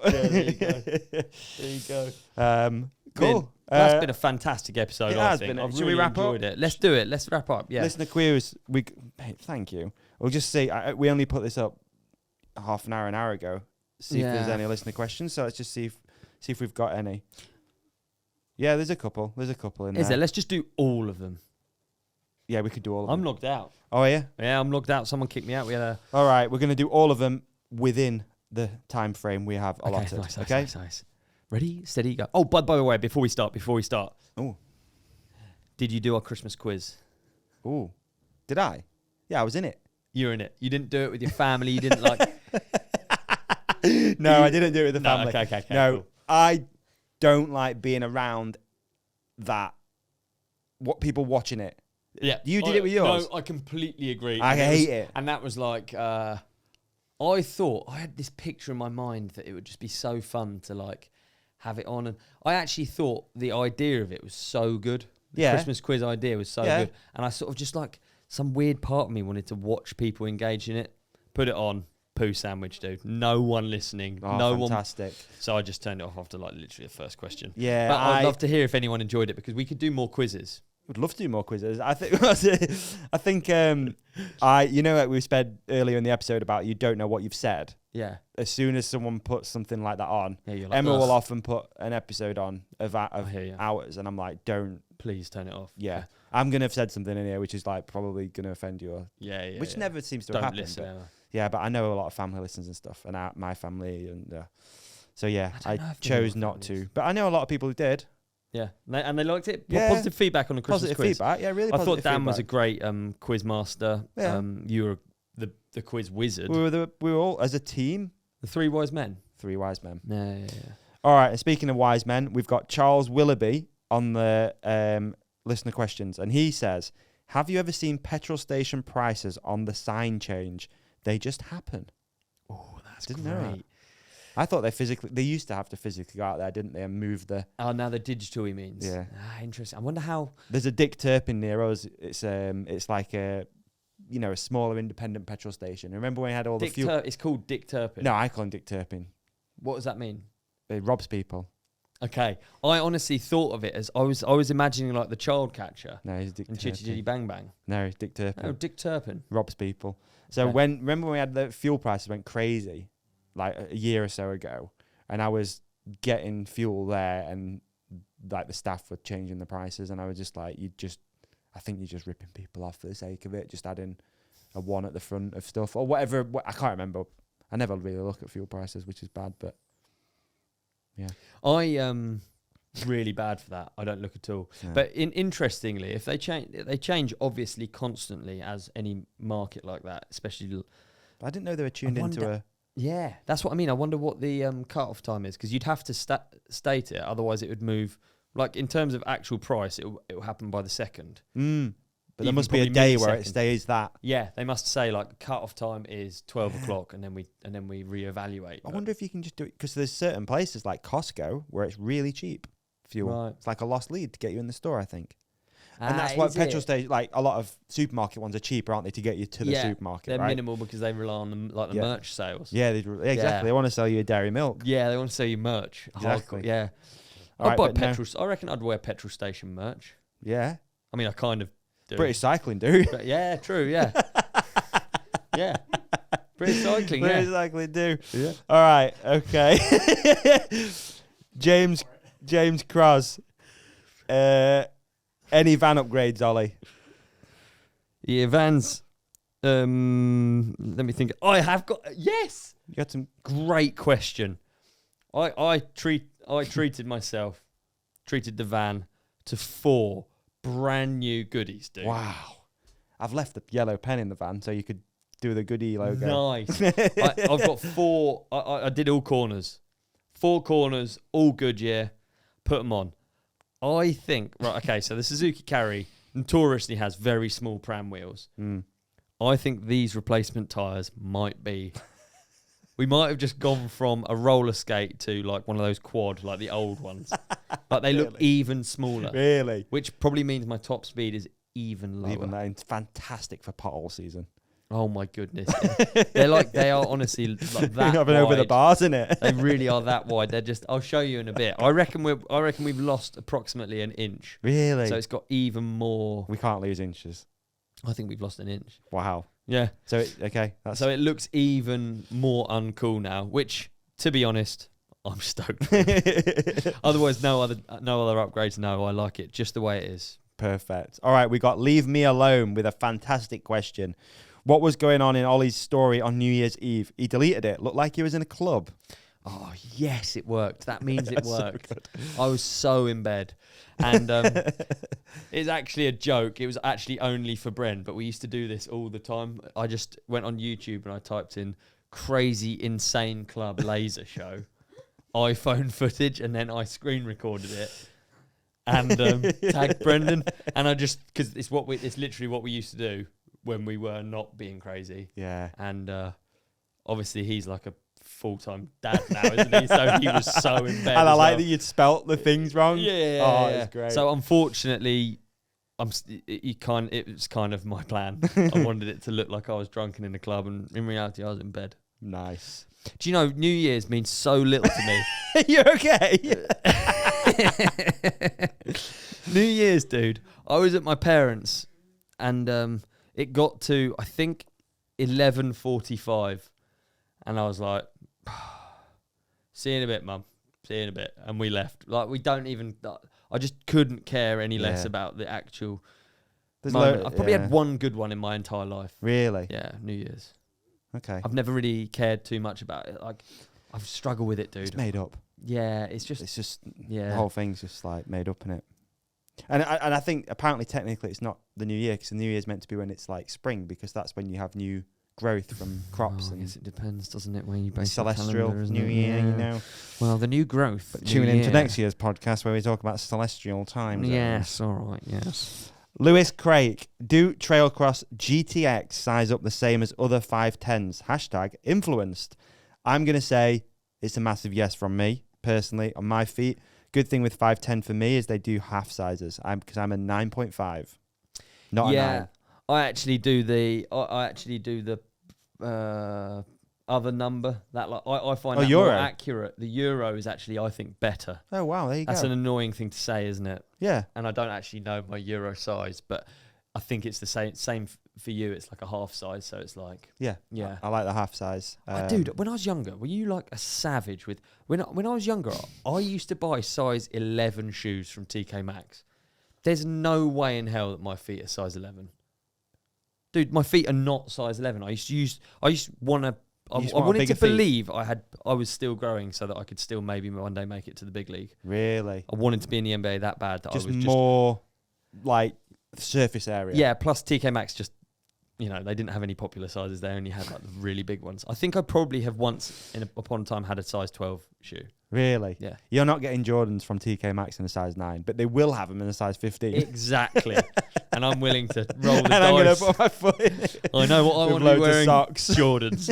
There you go. There you go. Cool. That's been a fantastic episode. It I has think. been. I've Should really we wrap up? enjoyed it. Let's do it. Let's wrap up. Yeah. Listener queries. Thank you. We'll just see. We only put this up half an hour ago. See if there's any listener questions. So let's just see if we've got any. Yeah, there's a couple. There's a couple in there. Is there? Let's just do all of them. Yeah, we could do all of them. I'm logged out. Oh, yeah? Yeah, I'm logged out. Someone kicked me out. We had a. All right, we're going to do all of them within the time frame we have allotted. Nice. Ready, steady, go. Oh, by the way, before we start. Oh. Did you do our Christmas quiz? Oh. Did I? Yeah, I was in it. You're in it. You didn't do it with your family. You didn't like. No, I didn't do it with the family. Okay. No, cool. I don't like being around that. What people watching it. Yeah. You did it with yours? No, I completely agree. I hate it. And that was like, I thought, I had this picture in my mind that it would just be so fun to like have it on. And I actually thought the idea of it was so good. The Christmas quiz idea was so good. And I sort of just like, some weird part of me wanted to watch people engage in it. Put it on. Poo sandwich, dude. No one listening. Fantastic. So I just turned it off after like literally the first question. Yeah. But I'd love to hear if anyone enjoyed it because we could do more quizzes. Would love to do more quizzes. I think you know, like we said earlier in the episode about you don't know what you've said. Yeah. As soon as someone puts something like that on, you're like, Emma will often put an episode on of ours, and I'm like, please turn it off. Yeah. I'm gonna have said something in here which is like probably gonna offend you. Which never seems to happen. Listen, but I know a lot of family listens and stuff, and my family, and so yeah, I chose not to. But I know a lot of people who did. Yeah, and they liked it. Positive feedback on the Christmas quiz. Positive feedback, yeah, really. I thought Dan feedback. was a great quiz master. Yeah. You were the quiz wizard. We were all as a team. The three wise men. Yeah. All right. And speaking of wise men, we've got Charles Willoughby on the listener questions, and he says, "Have you ever seen petrol station prices on the sign change? They just happen." Oh, that's great. Know. I thought they used to have to physically go out there, didn't they, and move the... Oh, now they're digital, he means. Yeah. Interesting. I wonder how... There's a Dick Turpin near us. It's like a smaller independent petrol station. Remember when we had all the fuel... It's called Dick Turpin. No, I call him Dick Turpin. What does that mean? It robs people. Okay. I honestly thought of it as... I was imagining like the child catcher. No, he's Dick Turpin. Chitty Chitty Bang Bang. No, he's Dick Turpin. Oh, Dick Turpin. Robs people. So remember when we had the fuel prices went crazy, like a year or so ago, and I was getting fuel there, and like the staff were changing the prices, and I was just like, I think you're just ripping people off for the sake of it, just adding a 1 at the front of stuff or whatever. I can't remember. I never really look at fuel prices, which is bad, but yeah. I really bad for that. I don't look at all. Yeah. But interestingly, if they change obviously constantly, as any market like that, especially. I didn't know they were tuned into a. Yeah, that's what I mean. I wonder what the cut-off time is, because you'd have to state it, otherwise it would move. Like in terms of actual price, it will happen by the second. But there must be a day where it stays that. Yeah, they must say like cut-off time is 12 o'clock, and then we reevaluate. I wonder if you can just do it, because there's certain places like Costco where it's really cheap fuel. Right. It's like a lost lead to get you in the store, I think. And that's why petrol stations, like a lot of supermarket ones, are cheaper, aren't they, to get you to the supermarket? They're minimal because they rely on the merch sales. Yeah, exactly. Yeah. They want to sell you a dairy milk. Yeah, they want to sell you merch. Exactly. Hardcore, yeah. I'd buy petrol. I reckon I'd wear petrol station merch. Yeah. I mean, I kind of do. British cycling, do. But yeah, true. Yeah. Yeah. British cycling. British cycling, do. Yeah. All right. Okay. James Cross. Any van upgrades, Ollie? Yeah, vans. Let me think. I have got. Yes. You got some. Great question. I treated the van to 4 brand new goodies, dude. Wow. I've left the yellow pen in the van so you could do the goodie logo. Nice. I've got 4. I did all corners. 4 corners, all Goodyear. Put them on. I think, right, okay, so the Suzuki Carry notoriously has very small pram wheels. I think these replacement tyres might be... We might have just gone from a roller skate to like one of those quad, like the old ones. But they look even smaller. Really? Which probably means my top speed is even lower. Even though it's fantastic for pothole season. Oh my goodness. They are honestly like that wide. Over the bars, innit? They really are that wide. They're just, I'll show you in a bit. I reckon we've lost approximately an inch. Really? So it's got even more. We can't lose inches. I think we've lost an inch. Wow. Yeah. So it looks even more uncool now, which, to be honest, I'm stoked. Otherwise, no other upgrades. No, I like it just the way it is. Perfect. All right, we got Leave Me Alone with a fantastic question. What was going on in Ollie's story on New Year's Eve? He deleted it. Looked like he was in a club. Oh, yes, it worked. That means it worked. So I was so in bed. And it's actually a joke. It was actually only for Bren, but we used to do this all the time. I just went on YouTube and I typed in crazy insane club laser show, iPhone footage, and then I screen recorded it. and tag Brendan. And I just, because it's literally what we used to do when we were not being crazy. Yeah. And obviously he's like a full-time dad now, isn't he? So he was so in bed. And I like that you'd spelt the things wrong. Yeah. Oh, it's great. So unfortunately, it was kind of my plan. I wanted it to look like I was drunk and in the club, and in reality, I was in bed. Nice. Do you know, New Year's means so little to me. You're okay. New Year's, dude. I was at my parents', and it got to, I think, 11:45, and I was like, "See you in a bit, Mum. See you in a bit," and we left. Like, we don't even. I just couldn't care any less about the actual moment. I've probably had one good one in my entire life. Really? Yeah, New Year's. Okay. I've never really cared too much about it. Like, I've struggled with it, dude. It's made up. Yeah, it's just the whole thing's just like made up in it. And I think apparently technically it's not the new year, because the new year is meant to be when it's like spring, because that's when you have new growth from crops. I And guess it depends, doesn't it, when you base celestial new year, you know. Well, the new growth. But tune into next year's podcast where we talk about celestial times. Yes, all right, yes. Lewis Craig, do Trailcross GTX size up the same as other 510s? Hashtag influenced. I'm going to say it's a massive yes from me, personally, on my feet. Good thing with 510 for me is they do half sizes, because I'm a 9.5, not a 9. I actually do the other number. That I find that Euro. more accurate. The Euro is actually, I think, better. Oh, wow, there you go. That's an annoying thing to say, isn't it? Yeah. And I don't actually know my Euro size, but I think it's the same for you. It's like a half size, so it's like... Yeah. I like the half size. Dude, when I was younger, were you like a savage with... When I was younger, I used to buy size 11 shoes from TK Maxx. There's no way in hell that my feet are size 11. Dude, my feet are not size 11. I wanted to believe I was still growing so that I could still maybe one day make it to the big league. Really? I wanted to be in the NBA that bad that just I was more like surface area. Yeah, plus TK Maxx just, they didn't have any popular sizes. They only had like the really big ones. I think I probably have once upon a time had a size 12 shoe. Really? Yeah. You're not getting Jordans from TK Maxx in a size 9, but they will have them in a size 15. Exactly. And I'm willing to roll the dice. I'm going to put my foot in it. I know what I want to be wearing. Socks. Jordans.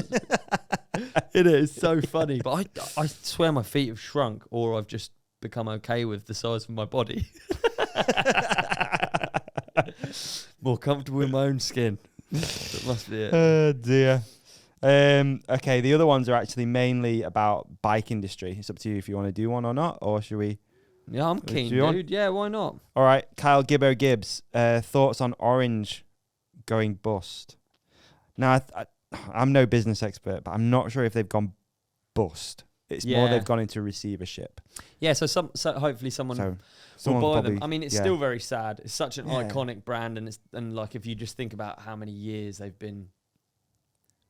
It is so funny. But I swear my feet have shrunk, or I've just become okay with the size of my body. More comfortable in my own skin. That must be it. Oh, dear. Okay, the other ones are actually mainly about bike industry. It's up to you if you want to do one or not, or should we? Yeah, I'm keen, dude. Yeah, why not? All right, Kyle Gibbo Gibbs, thoughts on Orange going bust? Now, I'm no business expert, but I'm not sure if they've gone bust. It's more they've gone into receivership. Yeah, so hopefully someone will buy them. I mean, it's still very sad. It's such an iconic brand, and like if you just think about how many years they've been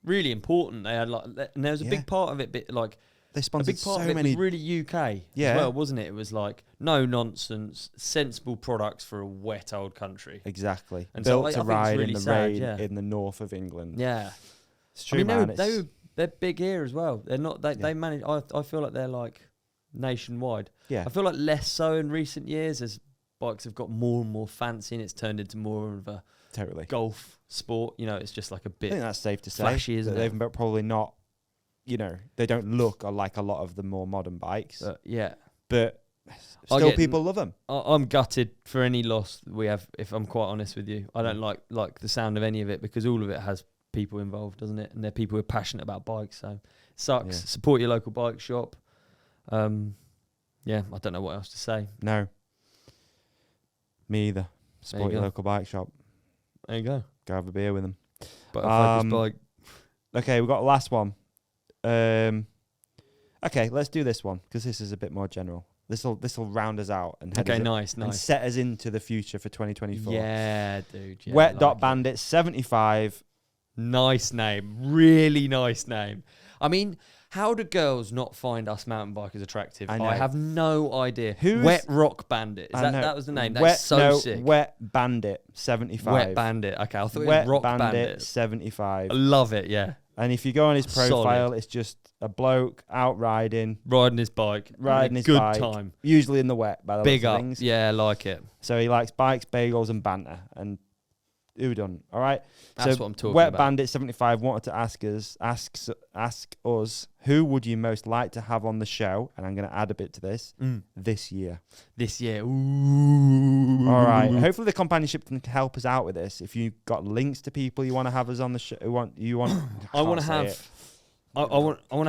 really important. They had and there was a big part of it, like they sponsored a big part so of it many. Was really UK as well, wasn't it? It was like no nonsense, sensible products for a wet old country. Exactly, and built to ride really in the rain in the north of England. Yeah, it's true, man. They're big here as well. They're not. They manage. I feel like they're like nationwide. Yeah, I feel like less so in recent years as bikes have got more and more fancy, and it's turned into more of a golf sport. It's just like a bit. I think that's safe to say. Flashy, isn't it? They've probably not. They don't look like a lot of the more modern bikes. But still, people love them. I'm gutted for any loss we have. If I'm quite honest with you, I don't like the sound of any of it, because all of it has people involved, doesn't it? And they're people who are passionate about bikes. So it sucks. Support your local bike shop. I don't know what else to say. No. Me either. Support your local bike shop. There you go. Go have a beer with them. But a focus bike. Okay, we've got the last one. Okay, let's do this one, because this is a bit more general. This will round us out and nice. And set us into the future for 2024. Yeah, dude. Yeah, Wet Dot Bandit 75. Nice name. Really nice name. I mean, how do girls not find us mountain bikers attractive? I have no idea. Wet Rock Bandit. That was the name? That's so sick. Wet Bandit 75. Wet Bandit. Okay, I thought it was Rock Bandit 75. I love it, yeah. And if you go on his profile, it's just a bloke out riding his bike, his good bike, time. Usually in the wet, by the Big looks up, of things. yeah, I like it. So he likes bikes, bagels, and banter, and udon. All right, that's what I'm talking Wet about. Bandit 75 wanted to ask us, who would you most like to have on the show? And I'm going to add a bit to this this year. This year, ooh. All right. Hopefully the companionship can help us out with this. If you've got links to people you want to have us on the show, I want to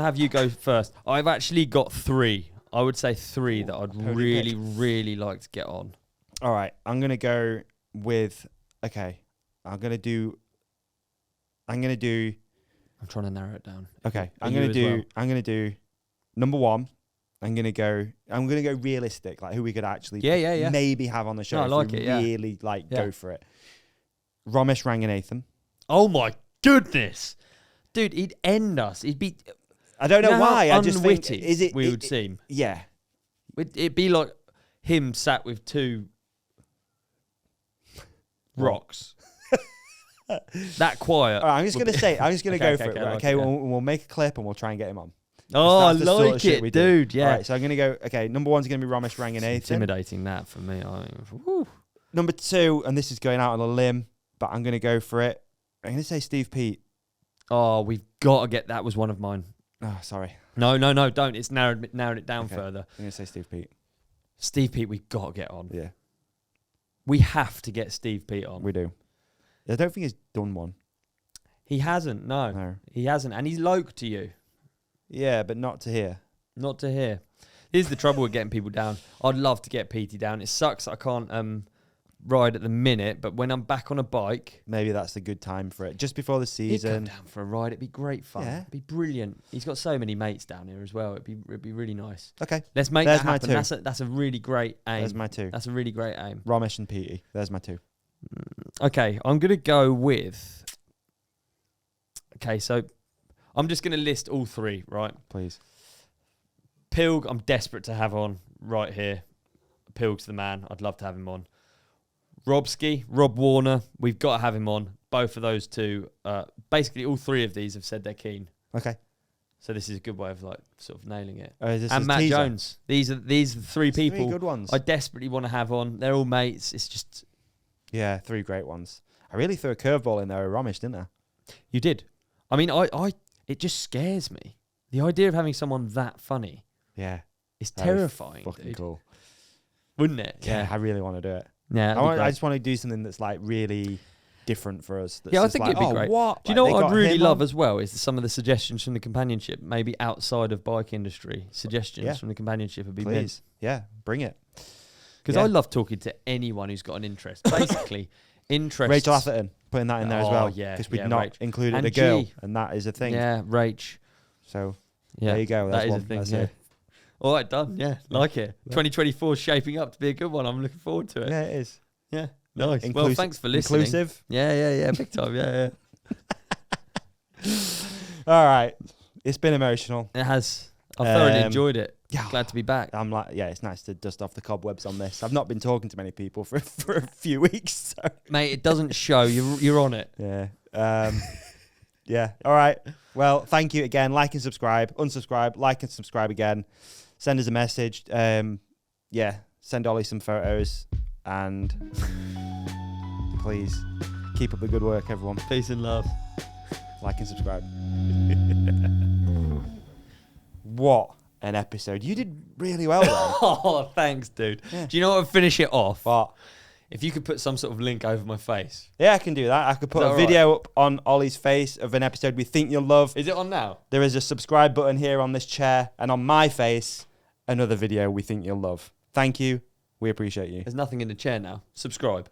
have you go first. I've actually got 3. I would say 3 that I'd really like to get on. All right. I'm going to go with, okay. I'm trying to narrow it down. Okay. I'm going to do number 1. I'm going to go realistic, like who we could actually maybe have on the show. No, I like it. Really go for it. Ramesh Ranganathan. Oh my goodness. Dude, he'd end us. He'd be. I don't know why. I just think we would seem. Yeah. It'd be like him sat with 2 rocks. That quiet. All right, I'm just going to go for it. Right? Okay, like we'll make a clip and we'll try and get him on. Oh, I like it, dude. Yeah. All right, so I'm going to go. Okay, number 1's going to be Ramesh Ranganathan. Intimidating that for me. Number 2, and this is going out on a limb, but I'm going to go for it. I'm going to say Steve Pete. Oh, we've got to get that. Was one of mine. Oh, sorry. No, don't. It's narrowed it down further. I'm going to say Steve Pete. Steve Pete, we've got to get on. Yeah. We have to get Steve Pete on. We do. I don't think he's done one. He hasn't, no. He hasn't. And he's local to you. Yeah, but not to here. Not to here. Here's the trouble with getting people down. I'd love to get Petey down. It sucks that I can't ride at the minute, but when I'm back on a bike... Maybe that's a good time for it. Just before the season. He'd come down for a ride. It'd be great fun. Yeah. It'd be brilliant. He's got so many mates down here as well. It'd be really nice. Okay. Let's make that happen. That's a really great aim. There's my 2. That's a really great aim. Ramesh and Petey. There's my 2. Okay, I'm going to go with... Okay, so I'm just going to list all 3, right? Please. Pilg, I'm desperate to have on right here. Pilg's the man. I'd love to have him on. Rob Warner, we've got to have him on. Both of those 2, basically all 3 of these have said they're keen. Okay. So this is a good way of sort of nailing it. And Matt teaser? Jones. These are the 3 people 3 good ones. I desperately want to have on. They're all mates. It's just... Yeah, 3 great ones. I really threw a curveball in there with Ramesh, didn't I? You did. I mean, it just scares me. The idea of having someone that funny. Yeah. It's terrifying, fucking dude. Cool. Wouldn't it? Yeah, I really want to do it. Yeah, I just want to do something that's really different for us. Yeah, I think it'd be great. What? Do you know what I'd really love as well is some of the suggestions from the companionship, maybe outside of bike industry. Suggestions from the companionship would be Please. Yeah, bring it. Because I love talking to anyone who's got an interest. Basically, interest. Rachel Atherton, putting that in there as well. Yeah, because we've not included a girl, and that is a thing. Yeah, Rach. So there you go. That is a thing. That's all right, done. Yeah, like it. 2024 is shaping up to be a good one. I'm looking forward to it. Yeah, it is. Yeah, nice. Well, thanks for listening. Inclusive. Yeah, big time. Yeah. All right, it's been emotional. It has. I've thoroughly enjoyed it. Yeah, glad to be back. I'm it's nice to dust off the cobwebs on this. I've not been talking to many people for a few weeks, so. Mate. It doesn't show. You're on it. Yeah. Yeah. All right. Well, thank you again. Like and subscribe. Unsubscribe. Like and subscribe again. Send us a message. Send Ollie some photos, and please keep up the good work, everyone. Peace and love. Like and subscribe. What an episode. You did really well there. Oh, thanks, dude. Yeah. Do you know what would finish it off? What? If you could put some sort of link over my face. Yeah, I can do that. I could put a video up on Ollie's face of an episode we think you'll love. Is it on now? There is a subscribe button here on this chair, and on my face, another video we think you'll love. Thank you. We appreciate you. There's nothing in the chair now. Subscribe.